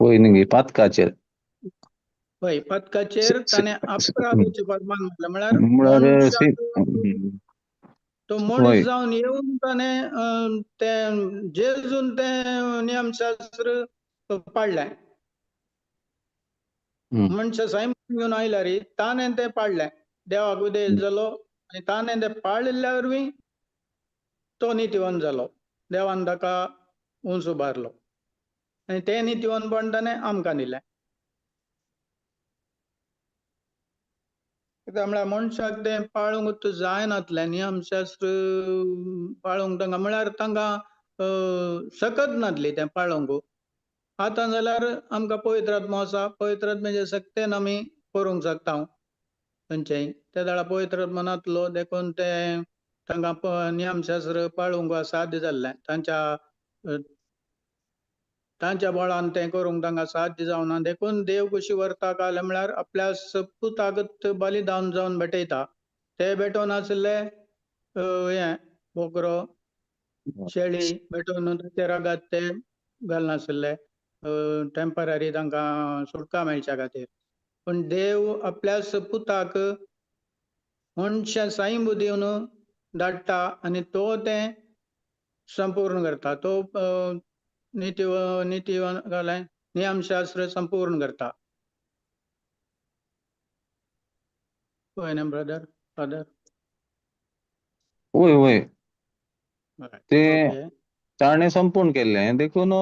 पळय न्ही गे पातकाचेर पळय पातकाचेर ताणें अपराधाचें फर्माण मारलें म्हळ्यार म्हळ्यार मनशाक तो होय. मनीस जावन येऊन ताणें ते जेजून ते नियमशास्त्र पाळलें. हम्म. मनशां सैम घेवन आयला रे ताणें तें पाळलें. देवाक उदेश जालो आनी ताणें तें पाळिल्ल्या वरवीं तो नितीवन जालो. देवान ताका उंच उबारलो आनी तें नितीवनपण ताणें आमकां दिलें. कित्याक म्हळ्यार मनशाक तें पाळूंकूच जायनातलें. नियमशास्त्र पाळूंक तांकां म्हळ्यार तांकां सकत नासली तें पाळूंक. आतां जाल्यार आमकां पवित्र आत्मो आसा. पवित्र आत्म्याचे सक्तेन आमी करूंक शकता खंयचेय. त्या वेळार पवित्र आत्मो नासलो देखून ते तांकां नियमशास्त्र पाळूंक साध्य जाल्लें. तांच्या बळान तें करूंक तांकां साध्य जावना. देखून देव कशी व्हरता काल म्हळ्यार आपल्या सपूताक बलिदान जावन भेटयता. ते भेटोवन आसले हें बोकरो शेळी भेटोवन ते रागात ते घालनासले टेम्पररी तांकां सुटका मेळच्या खातीर. पण देव आपल्या सपूताक मनशां साईंब दिवन धाडटा आनी तो तें संपूर्ण करता. तो नियमशास्त्र संपूर्ण करता. होय न्ही ब्रदर फादर? होय होय ते ओके. ताणें संपूर्ण केल्लें देखून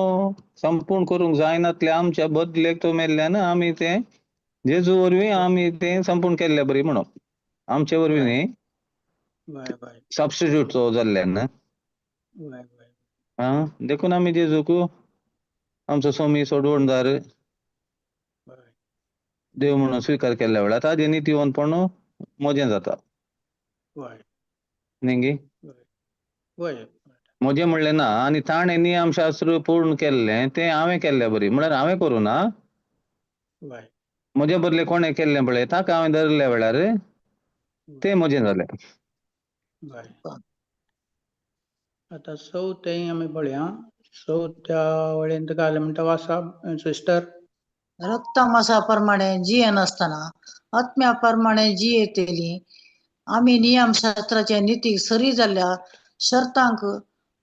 संपूर्ण करूंक जायनातलें आमच्या बदलेक तो मेल्ल्यान आमी तें जेजू वरवीं आमी तें संपूर्ण केल्लें बरी म्हणून. आमचे वरवीं Right. न्ही, बाय बाय सबस्टिट्यूट तो जाल्ल्यान बाय बाय. देखून आमी जेजूक आमचो सोमी सोडवणदार बाय देव म्हणून स्वीकार केल्ल्या वेळार ताजें नितीवनपण मोजें जाता बाय न्ही गे? बाय. मोजें म्हणलें ना. आनी ताणें नियमशास्त्र पूर्ण केल्लें तें हांवें केल्लें बरी म्हळ्यार हांवें करूं ना. बाय म्हजे बदले कोणें केल्लें पळय ताका हांवें धरल्या वेळार तें म्हजें जालें. बाय. आतां चवथें आमी पळया. चवथ्या वळेन घाल म्हणटा वाचा सिस्टर. रक्तमांसाप्रमाणे जिये नासतना आत्म्याप्रमाणे जियेतेली आमी नियमशास्त्राचे नीतीक सरी जाल्ल्या शर्तांक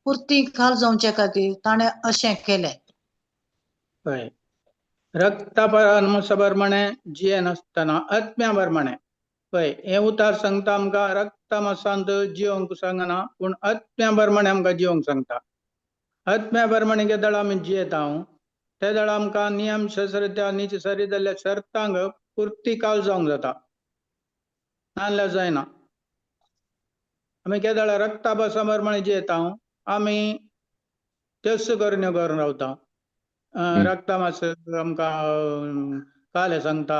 पुर्ती खाल जावचे खातीर ताणें अशें केलें. पळय रक्ताप्रमाणे जिये नासतना आत्म्या प्रमाणे पळय हें उतार सांगता आमकां रक्तमांसांत जियोंक सांगना पूण आत्म्या प्रमाणे आमकां जियोंक सांगता. आत्म्या प्रमाणे केदळ आमी जियेता त्या वेळार आमकां नियमशास्त्र त्या नीती सरी जाल्ल्या शर्तांक पुर्ती काल जावंक जाता नाजाल्यार जायना. आमी केदळ रक्तापासा प्रमाणे जियेता आमी त्यस करण्यो करून रावता. रक्तमांस आमकां काल सांगता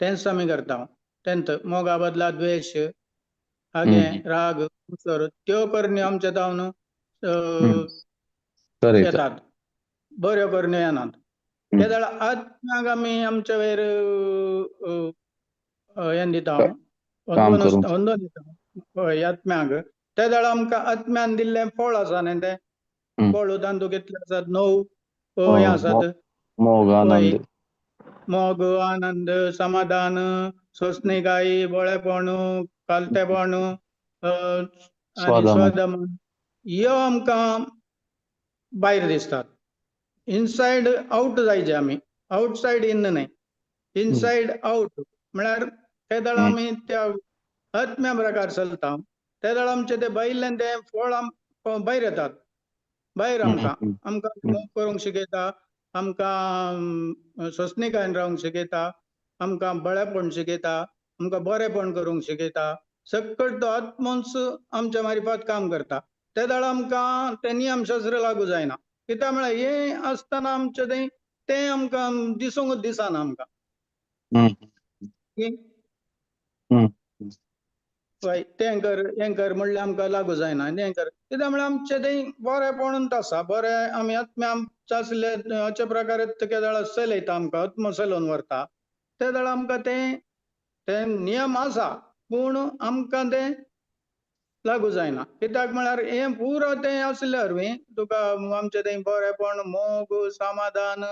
तेंच आमी करता. तेंत मोगा बदला द्वेश हागे राग मुसर त्यो करण्यो आमच्या जावन येतात. बऱ्यो करण्यो येनात. त्या वेळार आत्म्याक आमी आमच्या वयर हें दिता अंदोन दिता आत्म्याक. त्या वेळार आमकां आत्म्यान दिल्लें फळ आसा न्ही तें फळ तांतूं कितले आसात 9 हें आसात. मोग आनंद मोग आनंद समाधान सोंसणीकायी बळेपण कालतेपण आनी स्वदमन ह्यो आमकां भायर दिसतात. इनसायड आउट जायचे आमी आउटसायड इन न्हय इनसायड आउट म्हळ्यार त्या वेळार आमी त्या आत्म्या प्रकार चलता त्या वेळार आमचे ते भायल्यान ते फळ भायर येतात. भायर आमकां मोग करूंक शिकयता. आमकां सोंसणीकायेन रावंक शिकयता. आमकां बळेपण शिकयता. आमकां बरेपण करूंक शिकयता. सकट तो आत्मोच आमच्या मार्फत काम करता. त्या वेळार आमकां ते नियमशास्त्र लागू जायना. कित्याक म्हळ्यार हें आसतना आमचें तें आमकां दिसूंकच दिसना आमकां. पळय तें कर म्हणल्यार आमकां लागू जायना. हें कर कित्याक म्हळ्यार आमचें तें बरेपणूच आसा. बरें आमी आत्म्या आसले अशे प्रकारे त्या वेळार चलयता आमकां आत्मो चलोवन व्हरता. त्या वेळार आमकां ते नियम आसा पूण आमकां ते लागू जायना. कित्याक म्हळ्यार हें पुरो तें आसल्या वरवीं तुका आमचें तें बरेपण मोग समाधान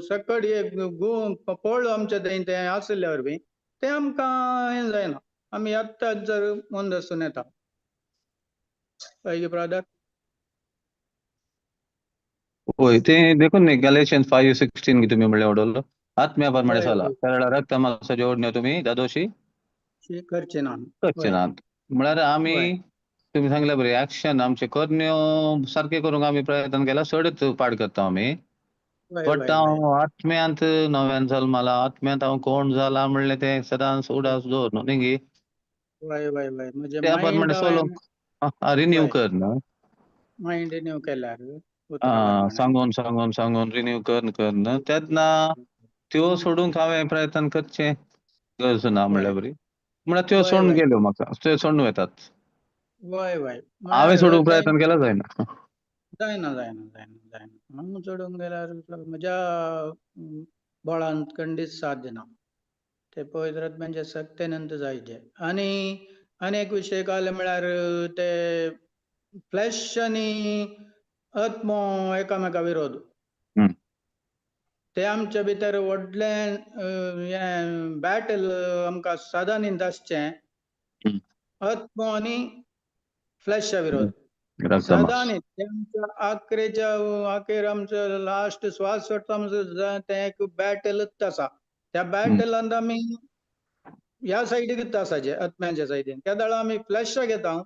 सकट एक फळ आमचें तें आसल्या वरवीं तें आमकां हें जायना. आमी आत्ताच जर मन दसून येता पहिले ब्रदर होय ते देखून नाही गॅलेशियन 5:16 की तुम्ही म्हणले ओढवलं आत्म्याप्रमाणे होय झाला होय त्याला रक्त मांस जोडणे तुम्ही त्या दोषी करचे ना करचे होय ना म्हळ्यार होय आम्ही तुम्ही सांगल्या बरे ऍक्शन आमचे करण्यो सारखे करूंक आम्ही प्रयत्न केला सडत पाड करता आम्ही होय बट होय होय हांव आत्म्यांत नव्यान जल्माला आत्म्यांत हांव कोण जाला म्हणले ते सदांच उडास दवरलो न्ही होय होय होय म्हणजे त्या माइंड प्रमाणे सोलोंक रिन्यू होय कर ना माइंड रिन्यू केल्यार उतराप्रमाणे सांगून रिन्यू करन तेन्ना त्यो सोडूंक हांवें प्रयत्न करचे गरज ना म्हणल्या बरी म्हळ्यार त्यो होय सोडून होय गेल्यो म्हाका त्यो सोडून येतात होय होय हांवें म्हळ्यार सोडूंक प्रयत्न केला जायना जायना हांव चडूंक गेल्यार म्हज्या बळान खंडीत साथ दिना ते पवित्र आत्म्याचे सक्तेनंत जायचे आनी एक विशय कळ्ळें म्हळ्यार ते फ्लॅश आनी आत्मो एकामेका विरोध हम्म. ते आमच्या भितर व्हडलें हें बॅटल आमकां सदांच आसचें हम्म. आत्मो आनी फ्लॅशा विरोध रक्तमांस सदांच तेंच्या आखेर आमचो लास्ट श्वास सोडटा तें एक बॅटलच आसा त्या बॅटलांत आमी ह्या सायडीक आसाचे आत्म्याच्या सायडीन त्या दाळा आमी फ्लॅशा घेता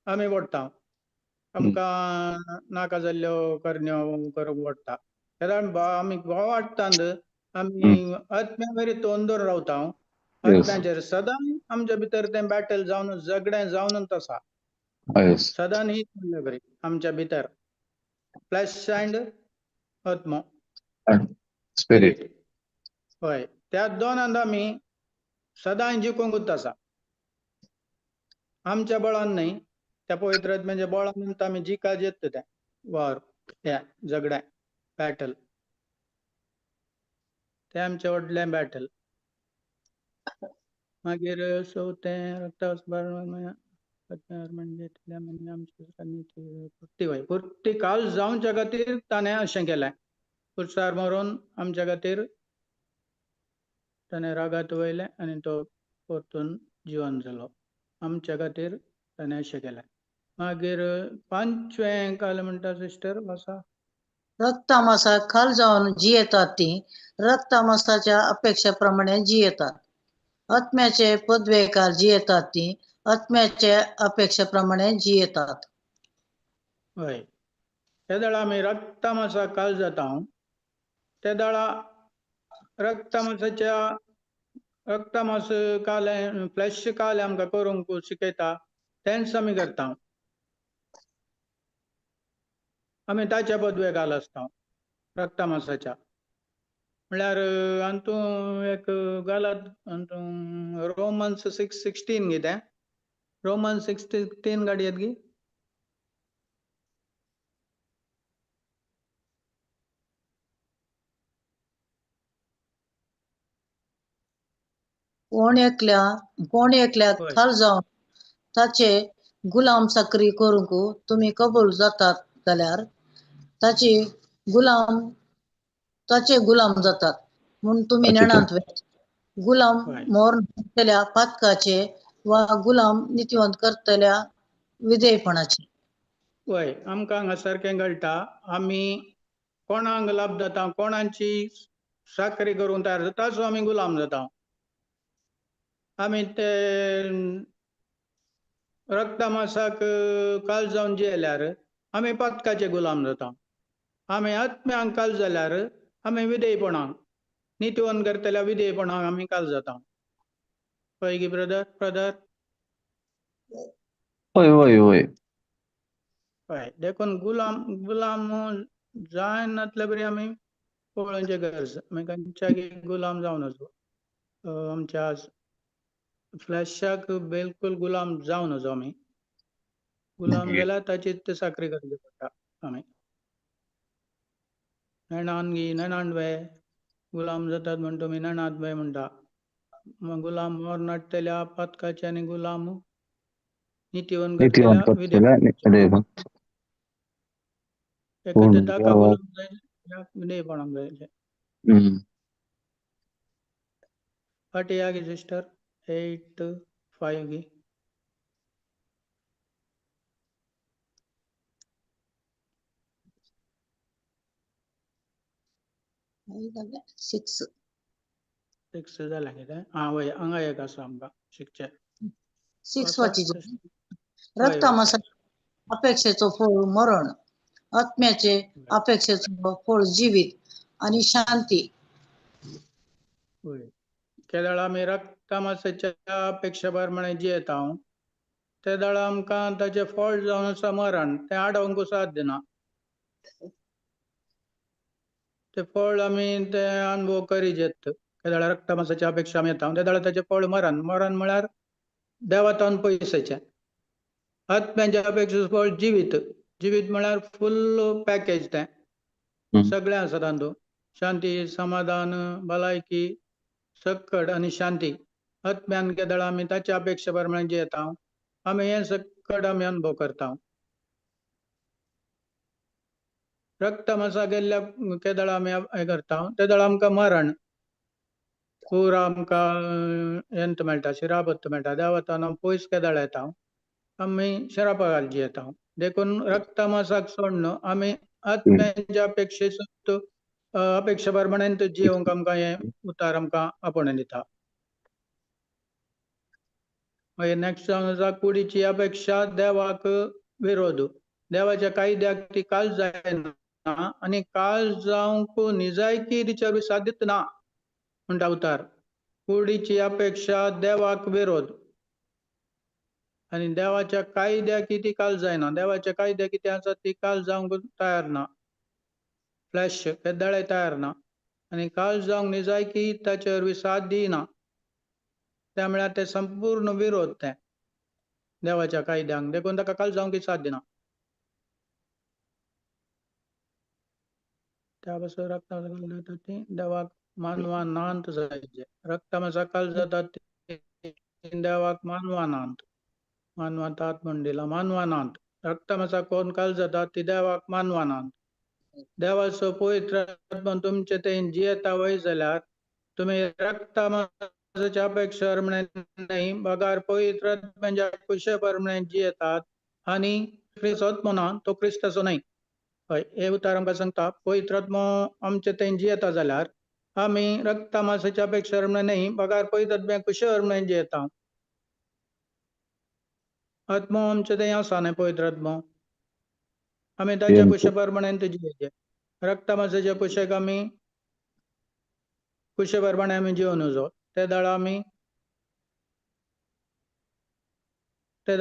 आमी ओडटा आमकां नाका जाल्ल्यो करण्यो करूंक ओडटा आमी बोवाळ वाडटात आमी आत्म्या वयर तोंड दवरून रावता आत्म्याचेर सदांच आमच्या भितर तें बॅटल जावन झगडें जावनूच आसा सदांच हीच म्हणल्या बरी आमच्या भितर फ्लॅश अँड आत्मो स्पिरिट हय त्या दोनांत आमी सदांच जिखूंकूच आसा आमच्या बळान न्हय त्या पवित्र आत्म्याच्या बळान आमी जिखा येता तें वॉर त्या झगड्यां बॅटल तें आमचें व्हडलें बॅटल मागीर चवथें पुर्ती काल जावच्या खातीर ताणें अशें केलें कुर्सार मरून आमच्या खातीर ताणें रागात वयलें आनी तो परतून जिवंत जालो आमच्या खातीर ताणें अशें केलें मागीर 5वें काल म्हणटा सिस्टर वाचा रक्तामासाक खाल जाऊन जी येतात ती रक्तामासाच्या अपेक्षेप्रमाणे जी येतात आत्म्याचे पदवेकार जी येतात ती आत्म्याच्या अपेक्षेप्रमाणे जी येतात हय त्या दाळा आमी रक्तामासा काल जाता त्या दाळा रक्तामास काले फ्लॅश काले आमकां करूंक शिकयता तेंच आमी करता आमी ताच्या पदवे काल आसता रक्तामासाच्या म्हळ्यार हातूं एक घालात रोमन्स 6:16 कितें रोमन्स 6:16 गाडयेत गी कोण एकल्या होय खाल जावन ताचे गुलाम साकरी करूंक तुमी कबूल जातात जाल्यार ताचे गुलाम जातात म्हूण तुमी नेणांत गुलाम होय मोर केल्या पातकाचे वा गुलाम नितिवंत करतल्या विधेयपणाचे होय आमकां हांगा सारकें कळटा आमी कोणाक लाभ जाता कोणाची साखरी करूंक तयार जाता ताचो आमी गुलाम जाता आमी ते रक्तामासाक काल जावन जियेल्यार आमी पातकाचे गुलाम जाता आमी आत्म्यांक काल जाल्यार आमी विधेयपणाक नितिवंत करतल्या विधेयपणाक आमी काल जाता पळय गी ब्रदर होय हय देखून गुलाम जाय नातल्या बरी आमी पळोवचें गरज खंयच्या गुलाम जावन नजो आमच्या फ्लॅशाक बिलकूल गुलाम जावन नजो आमी गुलाम जाल्यार ताची साखरी करची पडटा आमी नेणांदवे गुलाम जातात म्हण तुमी नेणांदवे म्हणटा गुलाम मोर नडटल्या पातकाचे आनी गुलाम नितिवंत करतल्या नितिवंत एखाद्या ताका गुलाम जाय विधेयपणाक जाय फाटी या गी सिस्टर 8:5 गी सिक्स 6 जाला कितें वय हांगा एक आसा आमकां शिकचे वाची रक्तामासा अपेक्षेचो फळ मरण, आत्म्याचे अपेक्षेचो फळ जीवित आणि शांती. होय केदळ आमी रक्तामासाच्या अपेक्षा प्रमाणे जियेता ते दळ आमकां ताचे फळ जावन आसा मरण तें आडोवंक साथ दिना. ते फळ आमी ते अनुभव करी जेत केदळ रक्तामासाच्या अपेक्षा आमी येता ते दळ ताचे फळ मरण म्हळ्यार देवातान पयसचे. आत्म्याच्या अपेक्षेचो फळ जीवित म्हळ्यार फुल्ल पॅकेज तें सगळें आसा तातूंत शांती समाधान भलायकी सक्कड आनी शांती. आत्म्यान केदळ आमी ताच्या अपेक्षा प्रमाणे जियेता आमी हें सक्कड आमी अनुभव करता. रक्तमासा गेल्ल्या केदळ आमी हें करता ते दळ आमकां मरण पुरा आमकां यंत मेळटा शिरापत्त मेळटा देवातान पयस केदळ येता आमी शिरापा खाली जियेता. देखून रक्तमासाक सोडून आमी आत्म्याच्या अपेक्षा प्रमाणे जियोंक आमकां हें उतार आमकां आपणे दिता. मागीर नेक्स्ट जावन आसा कुडीची अपेक्षा देवाक विरोध. देवाच्या कायद्याक ती काल जायना आनी काल जावंक निजायकी तिच्या सादीत ना म्हणटा उतार. कुडीची अपेक्षा देवाक विरोध आनी देवाच्या कायद्याक ती काल जायना. देवाच्या कायद्याक कितें आसा ती काल जावंक तयार ना. फ्लॅश केदळे तयार ना आनी काल जावंक निजायकी ताचे वरवीं साथ दिना. त्या म्हळ्यार ते संपूर्ण विरोध ते देवाच्या कायद्यांक देखून ताका काल जावंक साथ दिना. त्या पासून रक्तामासा ती देवाक मानवा नांत जायचे. रक्तामासा काल जाता ती देवाक मानवा नांत. मानवातात म्हण दिला मानवा नांत. रक्तामासा कोण काल जाता ती देवाक मानवा नांत. देवाचो पवित्र आत्मा तुमचे थंय जियेता वय जाल्यार तुमी रक्तामासाच्या अपेक्षा प्रमाणे न्हय बगार पवित्र आत्म्याच्या कुशे प्रमाणे जियेतात आनी क्रिस्त आत्मो ना तो क्रिस्ताचो न्हय. हय हे उतार आमकां सांगता पवित्र आत्मो आमचे थंय जियेता जाल्यार आमी रक्तामासाच्या अपेक्षा प्रमाणे न्हय बगार पवित्र आत्म्या कुशे प्रमाणे जियेता. आत्मो आमचे थंय आसा न्हय पवित्र आत्मो आमी ताच्या कुशे प्रमाणे जियेचे. रक्तामासाच्या कुशेक आमी कुशे प्रमाणे आमी जिवन नजो ते दळ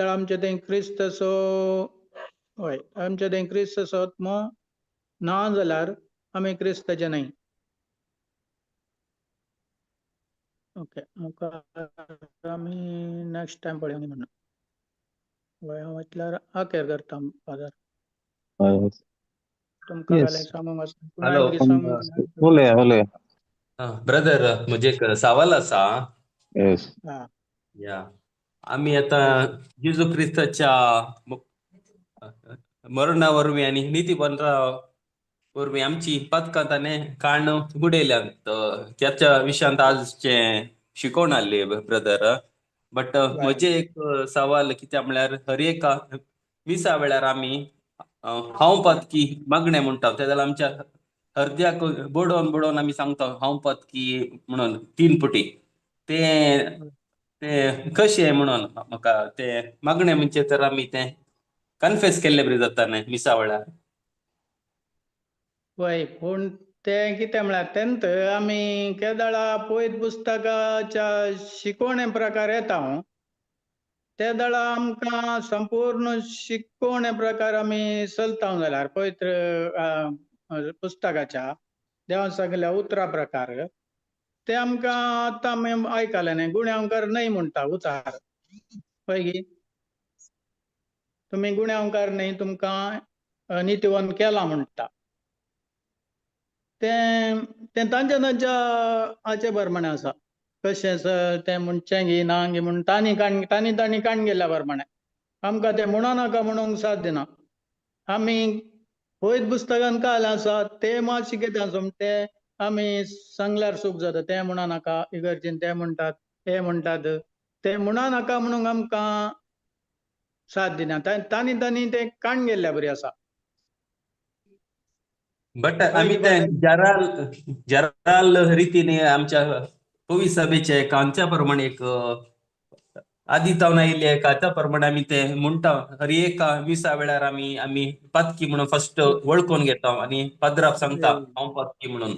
आमचे थंय क्रिस्ताचो हय आमचे थंय क्रिस्ताचो आत्मो ना जाल्यार आमी क्रिस्ताचे न्हय. ओके मुखार आमी नेक्स्ट टायम पळोवया म्हणून हांव म्हटल्यार आखेर करता फादर तुमकां जालें सांगूंक आसा पूण आनी कितें सांगूंक उलया ब्रदर म्हणजे एक सवाल असा या आम्ही आता जेजू ख्रिस्ताच्या मरणा वरवीं आणि नीतिपंथा वरवीं आमची पथकां ताणें काण बुडयल्यात त्याच्या विशयांत आजचे शिकोवण आसली ब्रदर. बट म्हजे एक सवाल कित्याक म्हळ्यार हर एक मिसा वेळार आमी हांव पत्की मागणें म्हणटा ते जाल्यार आमच्या हृदयाक बुडोवन आमी सांगता हांव पत्की म्हणून 3 पुटी ते कशें म्हणून म्हाका ते मागणें म्हणजे तर आमी ते कन्फेस केल्ले बरी जाता न्हय मिसा वेळार. वय पूण तें कितें म्हळ्यार तेंत आमी केदळा पवित्र पुस्तकाच्या शिकवणे प्रकार येता ते दळा आमकां संपूर्ण शिकवणे प्रकार आमी चलता जाल्यार पवित्र पुस्तकाच्या देवान सांगिल्ल्या उतरा प्रकार ते आमकां आतां आमी आयकलें न्हय गुण्यावकार न्हय म्हणटा उतार पळय तुमी गुण्यावकार न्हय तुमकां नितिवंत केला म्हणटा तें तांच्या हाचे प्रमाणे आसा कशें तें म्हणचें घे ना घे म्हण तांणी काण गेल्ल्या प्रमाणे आमकां तें म्हणा नाका म्हणूंक साथ दिना. आमी पवित्र पुस्तकान काय आसा ते मात शिकयता ते आमी सांगल्यार सूख जाता तें म्हणा नाका इगर्जेन ते म्हणटात हे म्हणटात ते म्हणा नाका म्हणून आमकां साथ दिना तांणी तें काण गेल्ल्या बरी आसा. बट आम्ही ते जराल रीतीने आमच्या पवी सभेचे कांच्याप्रमाणे एक आदी तावन आयिल्ले काच्या प्रमाणे आम्ही ते म्हणटा हर एक 20 वेळार आम्ही पातकी म्हणून फर्स्ट वळखून घेता आणि पाद्राक सांगता हांव पातकी म्हणून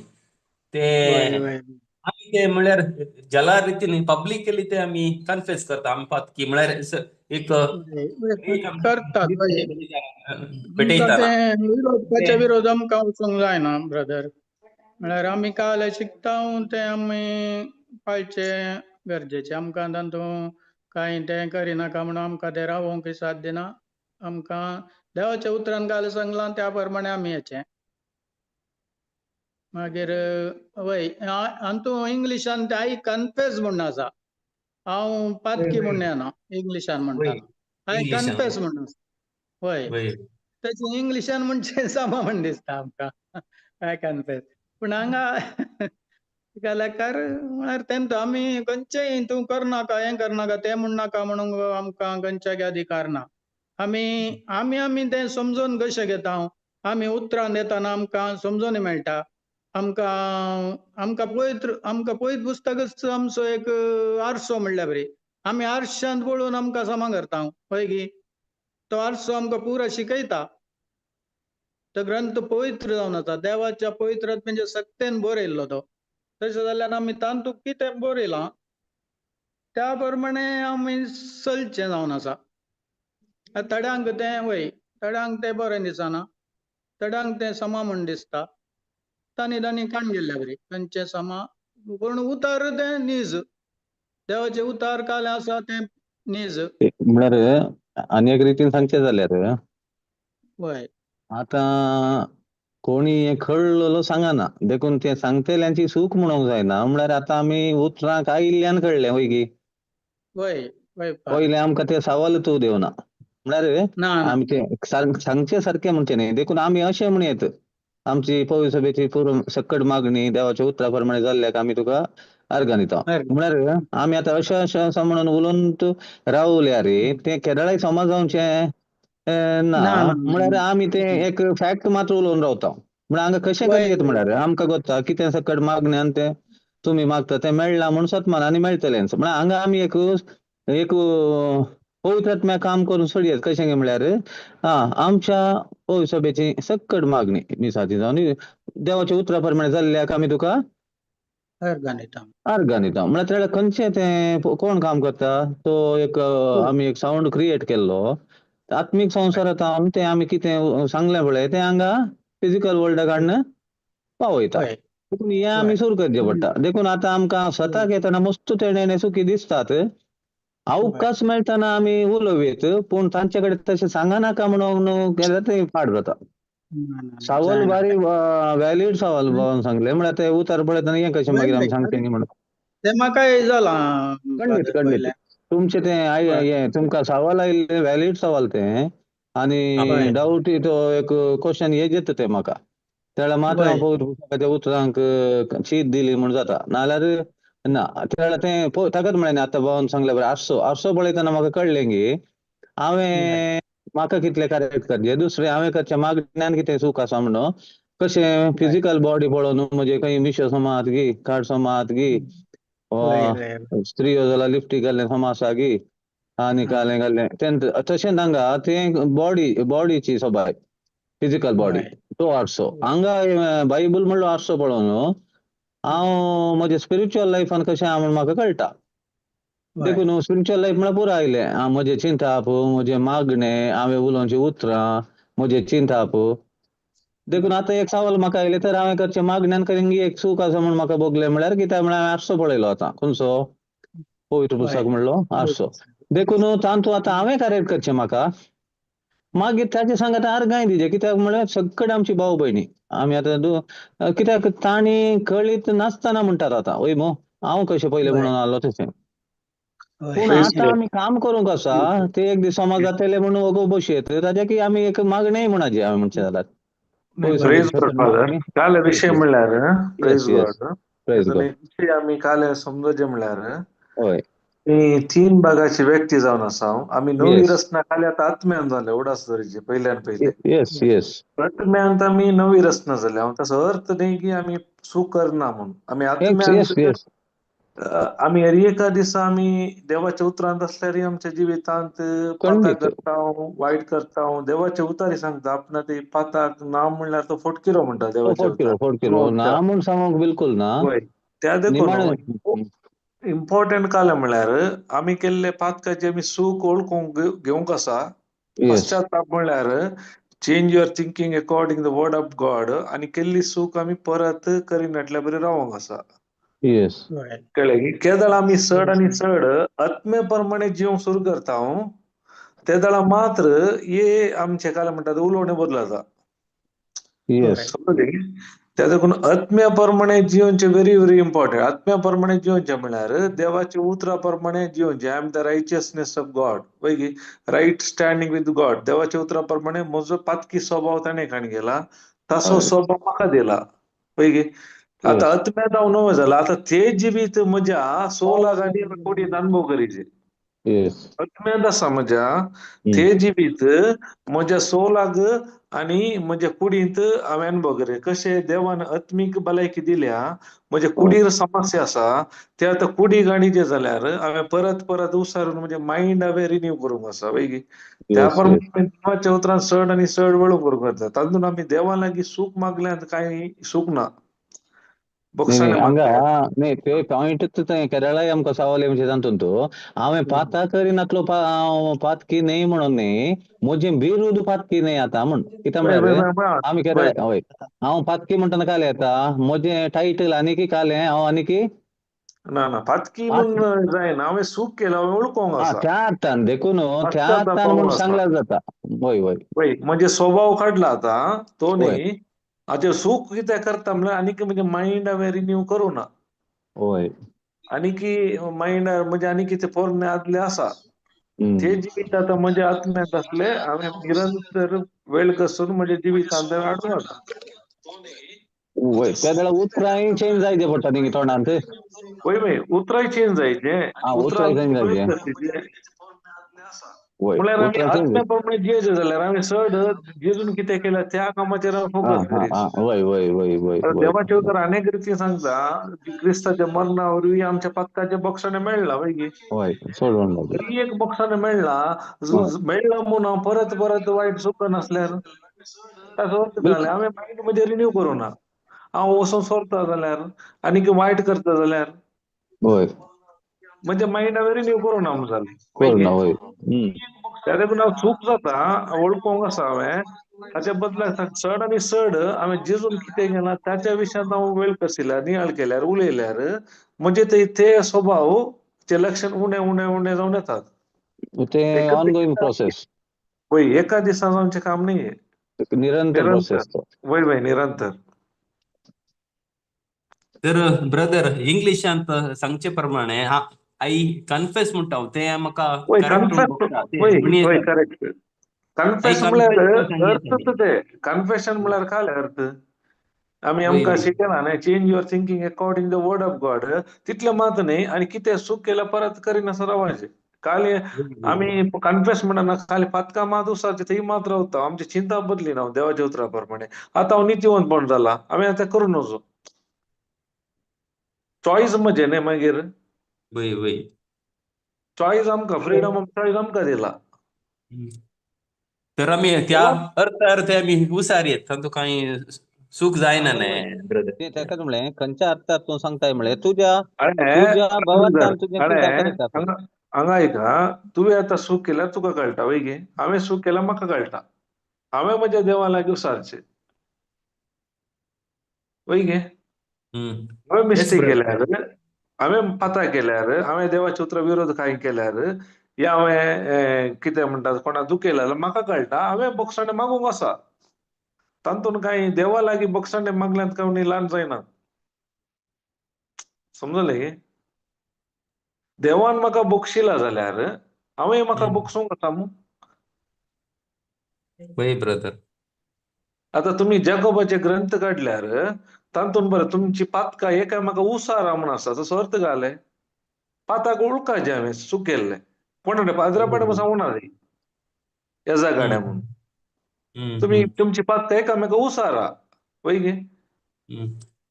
ते वय वय आम्ही ते म्हळ्यार जला रीतीने पब्लिकली ते आम्ही कन्फेस करता आम्ही पातकी म्हळ्यार एक एक करतात वय. आमकां भेटयता ते विरोधकाच्या विरोध आमकां वचूंक जायना ब्रदर. म्हळ्यार आमी काल शिकता ते आमी पाळचे गरजेचे. आमकां तातूंत कांय ते करिनाका म्हणून आमकां ते रावोंक साध्य ना. आमकां देवाच्या उतरान काल सांगलां त्या प्रमाणे आमी हेचे. मागीर वय हातूंत इंग्लिशान ते आय कन्फेस म्हणून आसा. हांव पातकी म्हणून येना इंग्लिशान म्हणटालो. आय कन्फेस म्हणून आसा. वय त्याचे इंग्लिशान म्हणजे समा म्हण दिसता आमकां काय कन्फेस. पूण हांगा कलाकार म्हळ्यार तेंचो आमी खंयचेय तूं करनाका हें करनाका तें म्हणनाका म्हणून आमकां खंयच्याय अधिकार ना. आमी तें समजून कशें घेता. आमी उतरां दितना आमकां समजून मेळटा. आमकां पयत पुस्तकच आमचो एक आरसो म्हणल्यार बरी. आमी आरश्यांत पळोवन आमकां समा करता पळय की तो आरसो आमकां पुरो शिकयता. तो ग्रंथ पवित्र जावन आसा. देवाच्या पवित्र म्हणजे सत्तेन बरयल्लो तो. तशें जाल्यार आमी तातूंत कितें बरयलां त्या प्रमाणे आमी चलचें जावन आसा. थोड्यांक तें बरें दिसना. थोड्यांक तें समा म्हण दिसता. तांणी काण गेल्ल्या बरी तांचे समा. पूण उतार ते नीज. देवाचे उतार काले आसा ते नीज. म्हळ्यार आनी एक रितीन सांगचे जाल्यार वय आता कोणी हे कळलेलो सांगना. देखून ते सांगतेल्यांची चूक म्हणूंक जायना. म्हळ्यार आता आमी उतरांक आयिल्ल्यान कळ्ळें वय की वय वय पयले आमकां ते सवालूच देवना. म्हळ्यार ना ना आमी ते सांगचे सारखे म्हणचे न्ही. देखून आमी अशें म्हणयत आमची पवित्र सभेची पूर्ण सकट मागणी देवाच्या उतरा प्रमाणे जाल्ल्याक आमी तुका अर्घां दिता. म्हळ्यार आमी आतां अशें म्हणून उलोवन रावल्यार ते केरळाय समाज जावचें ना. म्हळ्यार आमी ते एक फॅक्ट मात्र उलोवन रावता. म्हळ्यार हांगा कशें करीत म्हळ्यार आमकां कोत्ता कितें सकट मागण्यान ते तुमी मागता तें मेळ्ळां म्हणून सत्मानानी मेळटलेंच. म्हळ्यार हांगा आमी एक पवित्र आत्म्याक काम करून सोडयत कशें गे म्हळ्यार आमच्या पवित्र सभेची सकट मागणी मिसाची जावन देवाच्या उतरा प्रमाणे जाल्ल्याक आमी तुका अर्घां दिता. म्हळ्यार खंयचें तें कोण काम करता. तो एक आमी एक सावंड क्रिएट केल्लो. आत्मीक संवसारांत ते आमी कितें सांगलें पळय तें हांगा फिजिकल वर्ल्डा कडनं पावयता. देखून हें आमी सुरू करचें पडटा. देखून आतां आमकां स्वताक येतना मस्त तेणे चुकी दिसतात. अवकाश मेळटना आमी उलोवयत पूण तांचे कडेन तशें सांगनाका म्हणून केल्यार ते पाड जाता. सवाल बारी वॅलीड सवाल भावान सांगले. म्हळ्यार ते उतार पळयतना हें कशें मागीर आमी सांगचें न्ही म्हणून. ते म्हाका जालां खंडीत तुमचे ते तुमकां सवाल आयिल्ले वॅलीड सवाल ते आनी डावटी तो एक क्वेश्चन हें येता ते म्हाका. त्या मात्र हांव पवित्र पुस्तकाच्या उतरांक शीत दिली म्हूण जाता. नाल्यार ना ते ताकाच म्हळें न्ही आतां भावान सांगले बरें आरसो पळयतना म्हाका कळ्ळें की हांवें म्हाका कितले करेक्ट करचे. दुसरें हांवें करचें मागण्यान कितें चूक आसा म्हणून कशें फिजिकल बॉडी पळोवन म्हणजे खंय मिशो समात गी कार्ड समात गी स्त्रियो जाल्यार लिफ्टी घाल्लें समासा गी आनी कालें घाल्लें तशें हांगा तें बॉडीची सबाय फिजिकल बॉडी तो आरसो. हांगा बायबल म्हणलो आरसो पळोवन हांव म्हज्या स्पिरिच्युअल लायफान कशें आहा म्हूण म्हाका कळटा. देखून स्पिरिच्युअल लायफ म्हळ्यार पुरो आयलें. म्हजे चिंताप म्हजे मागणे हांवें उलोवचें उतरां म्हजे चिंताप. देखून आतां एक सवाल म्हाका आयले तर हांवें करचें मागण्यान करीन एक चूक आसा म्हूण म्हाका भोगलें. म्हळ्यार कित्याक म्हळ्यार हांवें आरसो पळयलो आतां खंयचो पवित्र पुस्तक म्हणलो आरसो. देखून तांतूं आतां हांवें करेक्ट करचें म्हाका मागीर ताचे सांगत अर्गांय दिवचें. कित्याक म्हळ्यार सकट आमची भाव भयणी आमी आतां कित्याक तांणी कळीत नासतना म्हणटात आतां वय मो हांव कशें पयलें म्हणून आसलो तशें. पूण आतां आमी काम करूंक आसा ते एक दीस समाज जातले म्हणून वगो बसयत ताज्या की आमी एक मागणेय म्हणाजी हांवें म्हणचें जाल्यार. Praise God father. काल विषय म्हणल्यार प्रेज गॉड. विषय आमी काल समजोवचें म्हणल्यार मी 3 भागाची व्यक्ती जावन आसा हांव. आमी नवी येस रचना केली आतां आत्म्यान जाल्या एवढाच तरेचे पयल्यान पयले. येस येस आत्म्यांत आमी नवी रचना जाल्या. हांव ताचो अर्थ न्हय की आमी सूख करना म्हणून. आमी येस आत्म्यांत येस येस आमी हर एका दिसा आमी देवाच्या उतरांत आसल्यार आमच्या जिवितांत पाताक खंडीत घडटा वायट करता देवाचे उतारी सांगता आपणा ते पाताक ना म्हणल्यार तो फटकिरो म्हणटा देवाच्या उतार. फोड किलो ना म्हूण सांगूंक बिलकुल ना होय. त्या देखून निमाणे इम्पॉर्टंट कालें म्हणल्यार आमी केल्ले पातकाचे आमी सूख ओळखूंक घेवंक आसा. येस पश्चाताप म्हणल्यार change your thinking according the word of God आनी केल्ली सूख आमी परत करिनाटल्या बरी रावंक आसा. येस कळ्ळें की केदळ आमी चड आनी चड आत्मे प्रमाणे जिवंक सुरू करता ते दळा मात्र हे आमचे काले म्हणटा ते उलोवणे बदल जाता. येस समजले की त्या देखून आत्म्या प्रमाणे जिवनचे व्हेरी व्हेरी इम्पॉर्टंट. आत्म्या प्रमाणे जिवनचे म्हणल्यार देवाचे उतरा प्रमाणे जिवनचे. I am the righteousness of God पळय की रायट स्टँडिंग विथ गॉड. देवाच्या उतरा प्रमाणे म्हजो पातकी स्वभाव ताणें काण केला तसो स्वभाव म्हाका दिला पळय की. आतां आत्म्यात हांव नवो जाला आतां ते जिवीत म्हज्या सोलाक आनी कुडींत अनुभव करीचे. येस आत्म्यांत आसा म्हज्या ते जिवीत म्हज्या सोलाक आनी म्हज्या कुडींत हांवें अनुभव करे. कशें देवान आत्मीक भलायकी दिल्या म्हजे कुडीर समस्या आसा ते आतां कुडीक जे जाल्यार हांवें परत परत उसारून म्हणजे मायंड हांवें रिन्यू करूंक आसा पळय की. त्या येस प्रमाणे देवाच्या उतरांत चड आनी चड वळूंक करूंक जाता. तातूंत आमी देवा लागीं सूख मागल्यांत कांय सूख ना. नहीं बक्षाने हंगा मागल्यार नहीं ते पॉइंट केरळा आमकां सवाल म्हणजे जाणतो हांवें पाता करिनातलो पातकी न्ही म्हणून न्ही म्हजे बिरूद पातकी न्ही आता म्हण कित्याक पळय पळय म्हळ्यार पळय आमी पळय केरळा हय हांव पातकी म्हणटना काले येता म्हजें टायटल आनीकी कालें हांव आनीकी ना ना पातकी पात म्हूण जायना हांवें सूख केला हांवें ओळखोंक हा आसा. त्या अर्थान देखून त्या अर्थान पश्चातापावूंक म्हूण आसा. सांगल्यार जाता वय वय पळय म्हणजे स्वभाव काडला आतां तो वय न्ही हाचें सूख कितें करता म्हणल्यार आनीक म्हणजे मायंड हांवें रिन्यू करूं ना. वय आनीकी मायंड म्हणजे आनी कितें पोरणे आदले आसा. ते हम्म जिवीत आतां म्हज्या आत्म्यांत आसले हांवें निरंतर वेळ कसून म्हज्या जिवितांत हाडूं येता. वय त्या वेळा उतराय चेंज जायते पडटा न्ही तोंडांत पळय उतराय चेंज जायचे. हा उतरां उतराय चेंज वेळ जायचे करचेचे. वय म्हळ्यार आमी उतराय चेंज आत्म्या प्रमाणे जियेचे जाल्यार हांवें चड जेजून कितें केलां त्या कामाचेर हांव हा फोकस हा हा करीत. वय वय वय वय वय देवाचे उतर अनेक रिती सांगता की क्रिस्ताच्या मरणा वरवीं आमच्या पातकाचे बोक्षाने मेळ्ळा पळय की. वय सोडून लागले तरी एक बोक्षाने मेळ्ळा मेळ्ळा म्हूण हांव परत परत वायट चुकता नासल्यार ताचो अर्थ जालें बिलकुल हांवें मायंड म्हजें रिन्यू करूं ना. हांव वचून चोरता जाल्यार आनीक वायट करता जाल्यार वय म्हणजे मायंड हांवें रिन्यू करूं ना म्हणून जालें पळय की. कोरोना वय त्या देखून हांव चूक जाता वळखोंक आसा हांवें ताच्या बदलाक चड आनी चड हांवें जेजून कितें केलां ताच्या विशयांत हांव वेळ कसिल्यार नियाळ केल्यार उलयल्यार म्हणजे ते स्वभाव चे लक्षण उणें उणें उणें जावन येतात. ते ऑनगोईंग प्रोसेस पळय एका दिसा जावनचें काम न्ही हें. निरंतर निरंतर प्रोसेस तो वय वय निरंतर. तर ब्रदर इंग्लिशांत सांगचे प्रमाणे आई कन्फेस म्हणटा हांव ते म्हाका वय करेक्ट कन्फेस बगता ते वय म्हणून वय येता करेक्ट. आई कन्फेस कन्फेस म्हळ्यार तो सांगेता अर्थच ते कन्फेशन म्हळ्यार काय अर्थ आमी वय आमकां वय शिकयना न्ही change your thinking according the word of God तितलें मात न्ही आनी कितें चूक केल्यार परत करिनासतना रावपाचें. काल आमी कन्फेस म्हणना खाली पातकां मात उसारची थंय मात रावता आमची चिंता बदली ना देवाच्या उतरा प्रमाणे. आतां हांव नितीवंतपण जाला हांवें आतां करूं नजो. चॉयस म्हजें न्ही मागीर वय वय चॉयस आमकां फ्रीडम ऑफ चॉयस आमकां दिला. तर आमी त्या अर्थार ते आमी उसार येत तातूंत कांय सूख जायना न्ही ब्रदर. ते ताकाच म्हळें खंयच्या अर्थात तूं सांगताय म्हळें तुज्या भवार्थान तुजें कितें करेक्ट आसा हांगा आयका तुवें आतां सूख केल्यार तुका कळटा वय गे हांवें सूख केल्यार म्हाका कळटा. हांवें म्हज्या देवा लागीं उसारचें वय गे. हांवें येस मिस्टेक ब्रदर केल्यार हांवें पाताळ केल्यार हांवें देवाच्या उतरां विरोध कांय केल्यार या हांवें कितें म्हणटा कोणाक दुखयलें जाल्यार म्हाका कळटा हांवें बोक्षांडे मागूंक आसा. तातूंत कांय देवा लागीं बोक्षांडे मागल्यांत कांय ल्हान जायना. समजलें गे. देवान म्हाका बोक्षिला जाल्यार हांवें म्हाका बोगसूंक जाता मूं. वय ब्रदर आतां तुमी जॅकोबाचे ग्रंथ काडल्यार तातूंत बरें तुमची पातकां एका म्हाका उसारा म्हूण आसा तसो अर्थ घाले. पाताक उळकाचे हांवें सुकेल्ले कोण पाद्रापणे पासून उणाली ह्या जागाड्या म्हणून तुम्ही तुमची पात एकामेका उसारा वय गे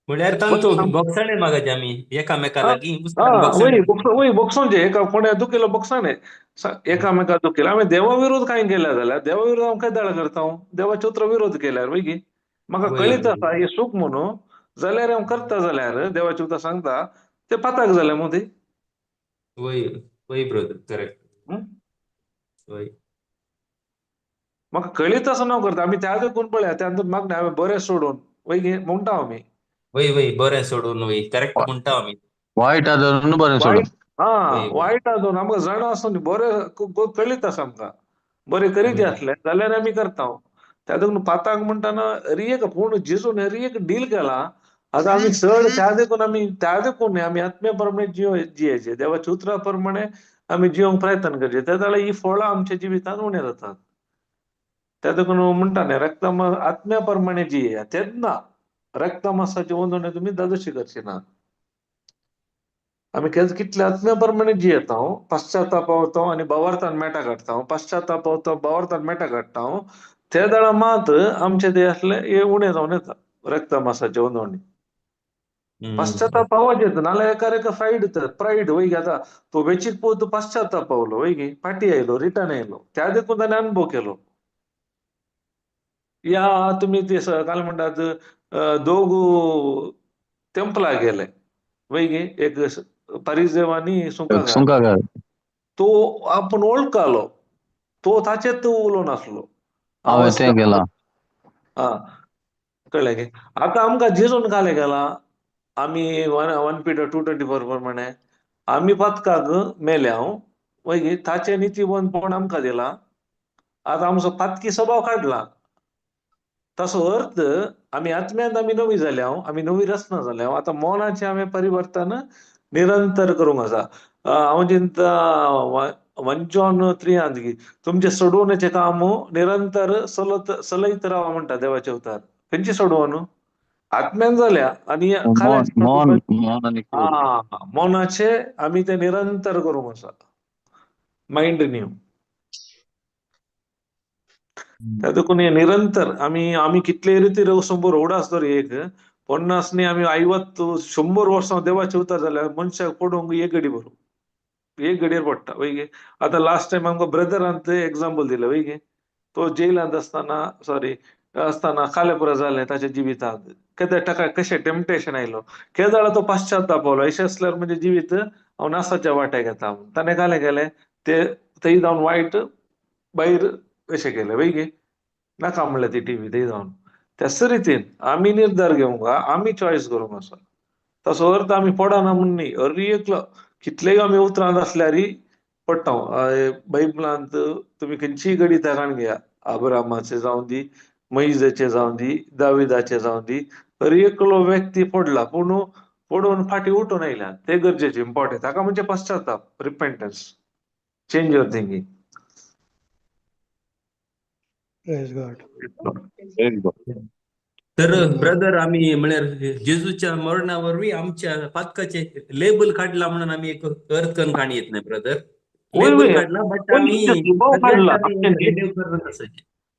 म्हळ्यार तांचो बोगसाणे मागाचे आमी एकामेका लागीं वय बोक्सोंचे एका कोणा दुखिल्लो बोक्साणे एकामेका दुखिल्लो आमी देवा विरोध कांय केल्या जाल्यार देवा विरोध हांव केदाळ करता देवाचे उतर विरोध केल्यार वय गे म्हाका कळीत आसा हे सूख म्हणून जाल्यार हांव करता जाल्यार देवाचे उतर सांगता ते पाताक जालें मोदी वय वय ब्रदर करेक्ट वय म्हाका कळीत आसा हांव करता आमी त्या देखून पळया त्या मागणें हांवें बरें सोडून वय गे म्हणटा आमी वय वय बरें सोडून वय करेक्ट म्हणटा आमी वायट आदरून बरें सोडून वायट आदून आमकां जाणा आसून बरें कळीत आसा आमकां बरें करीत आसलें जाल्यार आमी करता त्या देखून पाताक म्हणटाना रियेक पूर्ण जिजून रियेक डील केला आतां आमी चड त्या देखून आमी आत्म्या प्रमाणे जियेचे देवाच्या उतरा प्रमाणे आमी जिवंक प्रयत्न करचे त्या जाल्यार ही फळां आमच्या जिवितांत उणें जातात त्या देखून म्हणटा न्ही रक्तमास आत्म्या प्रमाणे जियेया तेन्ना रक्तमासाची वंदण तुमी दादोशी करची ना आमी कितले आत्म्या प्रमाणे जियेता पश्चाताप पावता आनी भावार्थान मेटा काडटा पश्चाताप पावता भावार्थान मेटा काडटा त्या दाळा मात आमचे ते आसले हे उणें जावन येता रक्तमासाचे वंदोणी पश्चाताप पावचेच नाल्यार एका प्राईड वय गे आतां तो वेचीक पोत पश्चाताप पावलो वय गे फाटी आयलो रिटर्न आयलो त्या देखून ताणें अनुभव केलो या तुम्ही ते काल म्हणटात दोग टेंपला गेले वय गे एक परिजेव आनी सुंकागार तो आपण वळखलो तो ताचेत उलोवन आसलो कळ्ळें गे आतां आमकां जेजून काले केला आमी 1 Peter 2:24 प्रमाणे आमी पातकाक मेल्या वय गे ताचे नितीवंतपण आमकां दिला आतां आमचो पातकी स्वभाव काडला तसो अर्थ आमी आत्म्यांत आमी नवी जाल्या आमी नवी रचना जाल्या आतां मोनाचें हांवें परिवर्तन निरंतर करूंक आसा हांव चिंता 1 John 3 तुमचे सोडवणेचें काम निरंतर चलयत रावा म्हणटा देवाचे उतार खंयची सोडवण आत्म्यान जाल्या आनी मोनाचे आमी ते निरंतर करूंक आसा मायंड न्यू त्या देखून हे निरंतर आमी कितले रिती समोर रोडास तर एक 50 न्ही आमी 50 100 वर्सां देवाचे उतार जाल्यार मनशाक पडोवंक एक घडी भरूं एक घडयेर पडटा वय गे आतां लास्ट टायम आमकां ब्रदरान एग्जाम्पल दिलें वय गे तो जेलांत आसतना कालेपुरा जालें ताच्या जिवितांत केदे ताका कशें टेम्पटेशन आयलो केदाळ तो पश्चाताप पावलो अशें आसल्यार म्हणजे जिवीत हांव नासाच्या वाट्याक येता ताणें कालें केलें ते थंय जावन वायट भायर कशें केलें वय गे नाका म्हणलें ती टीव्ही थंय जावन त्याच रितीन आमी निर्धार घेवंक आमी चॉयस करूंक आसा तसो अर्थ आमी पडना म्हूण न्ही एकलो कितलेय आमी उतरांत आसल्यारय पडटा बायबलांत तुमी खंयचीय घडी तारण घेया अब्रामाचें जावं दी मोइजेचें जावं दी दाविदाचें जावं दी एकलो व्यक्ती पडला पूण पडून फाटी उठून आयल्या ते गरजेचें इम्पॉर्टंट ताका म्हणजे पश्चाताप रिपेंटन्स चेंज युअर थिंकींग तर ब्रदर आम्ही म्हळ्यार जेजूच्या मरणावरवी आमच्या पातकाचे लेबल काढला म्हणून आम्ही एक अर्थ करून काणी येत नाही ब्रदर लेबल काढला बट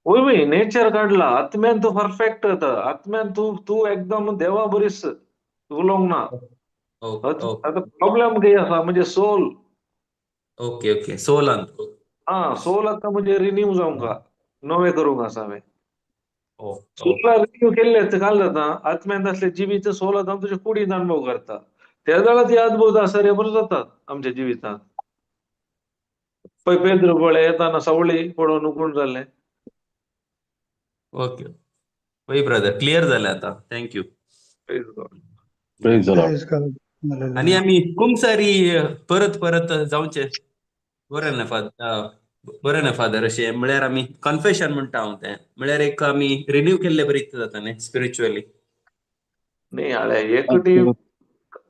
वय नेचर काढला आत्म्यान तू परफेक्ट आत्म्यान तू एकदम देवा बरीच उलोवंक ना आता प्रॉब्लेम काही आसा म्हणजे सोल ओके ओके सोलांत सोल आता म्हणजे रिन्यू जावंक नवे करूंक आसा हांवें सोला रिन्यू केल्ले काल जाता आत्म्यांत असले जिवीत सोल आतां तुजे कुडींत अनुभव करता त्या जाल्यार ती अद्भुत आश्चर्य बरो जातात आमच्या जिवितांत पळय पेद्र पळय येताना सावळी पडोवन उकूण जाल्लें ओके वय ब्रदर क्लियर जालें आतां थँक्यू आनी आमी खूब सारी परत परत जावचे बरें न्ही फादर अशें म्हळ्यार आमी कन्फेशन म्हणटा हांव तें म्हळ्यार एक आमी रिन्यू केल्ले बरी जाता न्ही स्पिरिच्युअली न्ही हाळे एकटी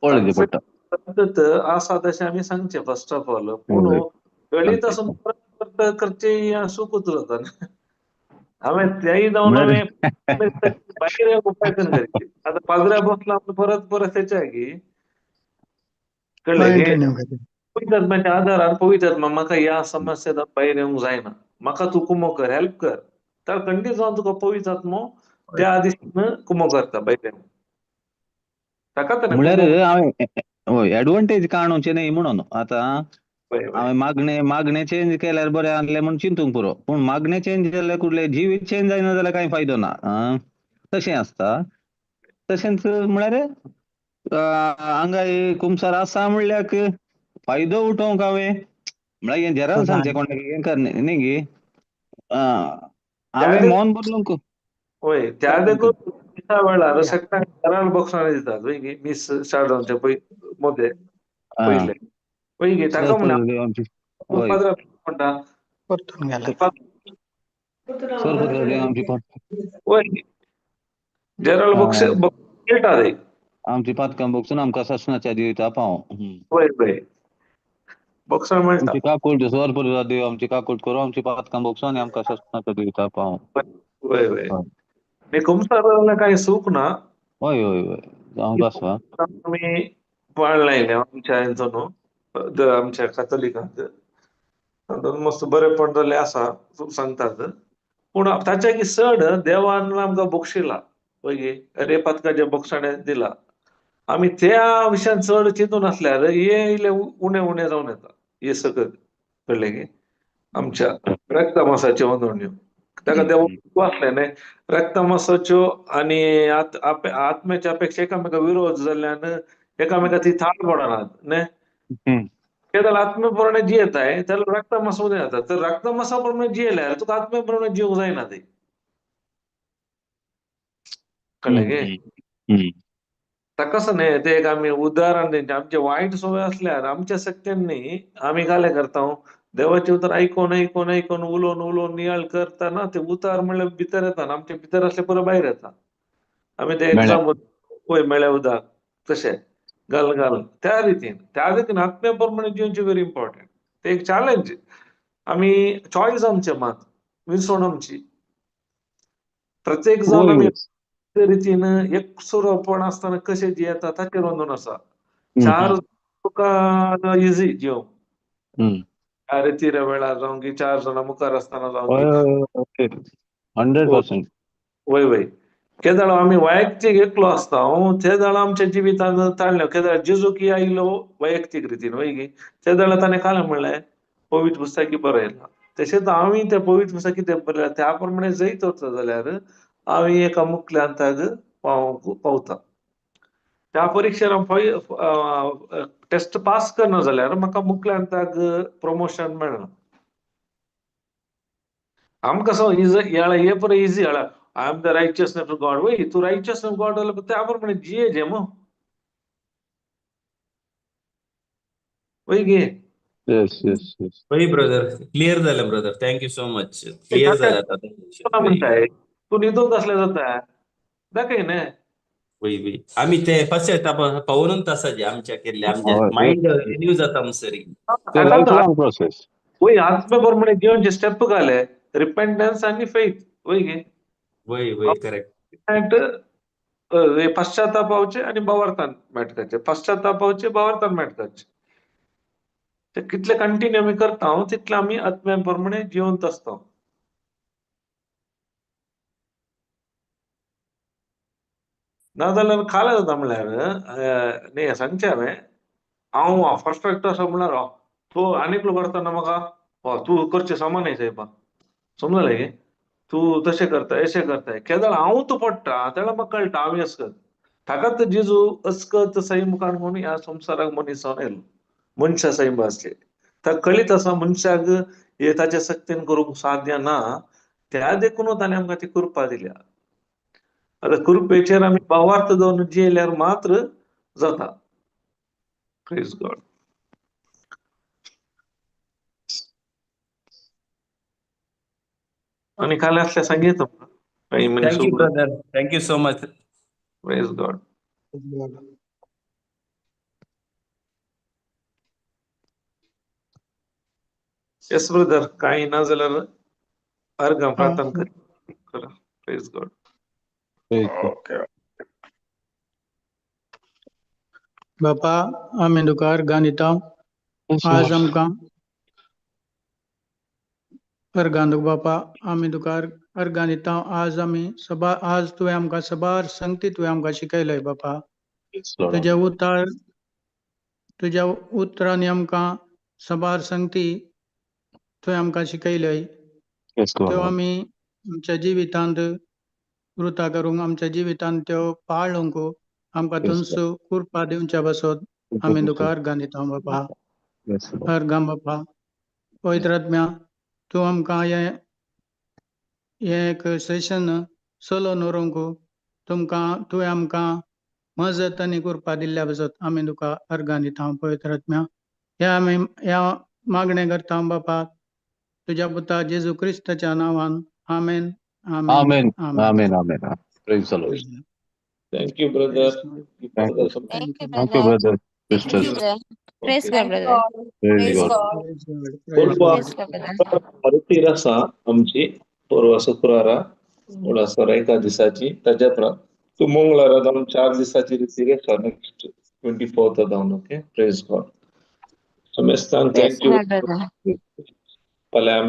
पद्दत आसा तशें आमी सांगचें फर्स्ट ऑफ ऑल पूण गणित आसून परत करचे सुकूच जाता हांवें तेय जावन हांवें भायर उपायन करचे आतां पाजऱ्या बसला परत तेच्या की कळ्ळें पवित्र आत्म्याच्या आधारान पवित्र आत्मा म्हाका ह्या समस्येत भायर येवंक जायना, म्हाका तू कुमो कर, हेल्प कर. तर खंडीत जावन तुका पवित्र आत्मो त्या दिशेन कुमो करता भायर येवंक. ताका ताणें म्हळ्यार कुमो हांवें हय एडवांटेज काणोवचे न्ही म्हणून आतां वय वय हांवें मागणे चेंज केल्यार बरें आहलें म्हूण चिंतूंक पुरो, पूण मागणे चेंज केल्यार कुठले जिवीत चेंज जायना जाल्यार कांय फायदो ना. तशें आसता. तशेंच म्हळ्यार हांगा कुमसार आसा म्हणल्याक फायदो उठोवंक म्हळ्यार हें जेराल सांगचें कोणाक हें कर न्ही गे. हांवें मोन बदलूंक वय त्या देखून दिसा वेळार सगळ्यांक घरार बक्षांनी दितात वय गे मिस शाळांचे मध्ये पयले वय गे ताका म्हणा आमची पाद्रा म्हणटा परतून गेला. सरपत्र आमची वय जेराल बक्ष खेळटा रे आमची पातकां बघसून आमकां शासनाच्या दिता पाव. वय वय बक्षां मेळटा आमची काकूट सरपत्र देव आमची काकूट करू आमची पातकां बघसून आनी आमकां शासनाच्या दिता पाव. वय वय नी कुमसार काही सूख ना. हय हय हय जावंक आसा. आमी पाळ लायले आमच्या हेंचो न्हू आमच्या कातोलिकांत मस्त बरेपण जाल्लें आसा सांगतात. पूण ताच्या चड देवान आमकां बक्षिला पळय गे रेपातकाचें बक्षाणें दिला. आमी त्या विशयान चड चिंतून आसल्यार हे इल्लें उणें उणें जावन येता हे सकत कळ्ळें गे आमच्या रक्तमांसाच्यो नोंदण्यो. ताका देव आसलें न्ही रक्तमांसाच्यो आनी आत्म्याच्या अपेक्षा एकामेका विरोध जाल्ल्यान एकामेका ती थाळ पडनात न्ही. केवळ आत्म्याप्रमाणे जियेताय त्याला रक्तमांसामध्ये जातात तर रक्तमांसाप्रमाणे जियेल्यार तुका आत्म्याप्रमाणे जिवंक जायना ते. कळ्ळें गे ताकाच न्ही ते एक आमी उदाहरण दिवचें आमचे वायट संवय आसल्यार आमच्या सत्यान न्ही आमी कालें करता देवाचें उतर आयकोन आयकोन आयकोन उलोवन उलोवन नियाळ करतना ते उतार म्हणल्यार भितर येता आमचे भितर आसले पुरो भायर येता. आमी ते एग्जांपल पळय मेळ्ळें उदक तशें घाल घाल त्या रितीन त्या देखून आत्म्या प्रमाणे जिवनचें व्हेरी इम्पॉर्टंट. ते एक चॅलेंज आमी चॉयस आमचें मात विसवण आमची. प्रत्येक जाण आमी रितीन एकसुरोपण आसतना कशें जियेता ताचेर अवलंबून आसा. चार तुका इजी जिवंक. रितीच्या वेळार जावं की 4 जाणां मुखार आसतना जावं की 100%. वय वय केदाळ आमी वैयक्तीक एकलो आसता ते जाण आमच्या जिवितांत ताळ्ळे केदाळ जेजू की आयलो वैयक्तीक रितीन वय गे ते जाण ताणें कालें म्हणलें पवित्र पुस्तकी बरयलां तशेंच हांवूय ते पवित्र पुस्तक कितें बरयलां त्या प्रमाणे जैत वचत जाल्यार हांव एका मुखल्यांताक पावता. त्या परिक्षेर टेस्ट पास करना जाल्यार म्हाका मुखल्यांताक प्रमोशन मेळना. आमकां सो हे पुरो easy I am the righteousness of God वय तूं रायचियसनेस ऑफ गॉड जाल्यार त्या प्रमाणे जिये जे मग वय गे. वय ब्रदर क्लियर जालें brother thank you so much clear जालें आतां. म्हणटाय तूं न्हिदूंक आसलें जाता दाखय न्ही. वय वय आमी ते पश्चाताप पावूनच आसा जे आमच्या केल्ले आमचे मायंड रिन्यू जाता म्हणसरी. प्रोसेस वय आत्म्या प्रमाणे जिवनचे स्टेप घाले रिपेंटन्स आनी फेथ वय गे. वय वय करेक्ट. पश्चातापावचे आनी भावार्थान मेळटचे पश्चातापावचे भावार्थान मेळटचे. ते कितले कंटिन्यू आमी करता तितले आमी आत्म्या प्रमाणे जिवंत आसता. नाजाल्यार खालें जाता म्हणल्यार न्ही सांगचें हांव परफेक्ट आसा म्हणल्यार तूं आनीक करतना म्हाका तूं करचें सामान येता समजलें गे तूं तशें करता अशें करता केदाळ हांव तूं पडटा तेन्ना म्हाका कळटा हांव असकत ताकाच जेजू अस्कत सैमुखान म्हणून ह्या संवसाराक मनीस जावन येयलो मनशा सैम आसले ताका कळीत आसा मनशाक हे ताचे सक्तीन करूंक साध्य ना त्या देखून ताणें आमकां ती कृपा दिल्या. आतां कृपेचेर आमी भावार्थ जावन जियेल्यार मात्र जाता. Praise God. आणि काल असल्या सांगितलं काही thank you brother thank you so much. Praise God. Yes brother काही ना जाल्यार अर्घ प्रार्थना करा. Praise God. ओके बापा आमी तुका अर्घां दिता आज आमकां अर्गां बापा आमी तुका अर्गां दिता आज आमी आज तुवें आमकां सबार संगती तुवें आमकां शिकयलय बापा तुज्या उतरांनी आमकां सबार संगती तुवें आमकां शिकयलय त्यो आमी आमच्या जिवितांत वृता करूंक आमच्या जिवितांत त्यो पाळूंक आमकां तुमचो कृपा दिवच्या बसत आमी तुका अर्गां दिता बापा अर्गां बापा पवित्र आत्म्या तूं आमकां हें एक सेशन चलोवन व्हरूंक तुवें आमकां मजत आनी कृपा दिल्ल्या बसत आमी तुका अर्गां दिता पवित्र आत्म्या ह्या मागणें करता बापा तुज्या पुता जेजू क्रिस्ताच्या नांवान आमेन Amen. Amen. Amen. Praise the Lord. Thank you, brother. Thank you. Thank you, Thank you, brother. brother. Sisters. Praise God, brother. Praise God. Praise God, brother. Maruti रसा आमची परवा शुक्रारा उडासर एका दिसाची ताच्या उपरांत तू मंगळारा जावन 4 दिसाची रितीर आसा नेक्स्ट 24th जावन ओके प्रेज गॉड समेस्तान Praise थँक्यू God, brother. फाल्यां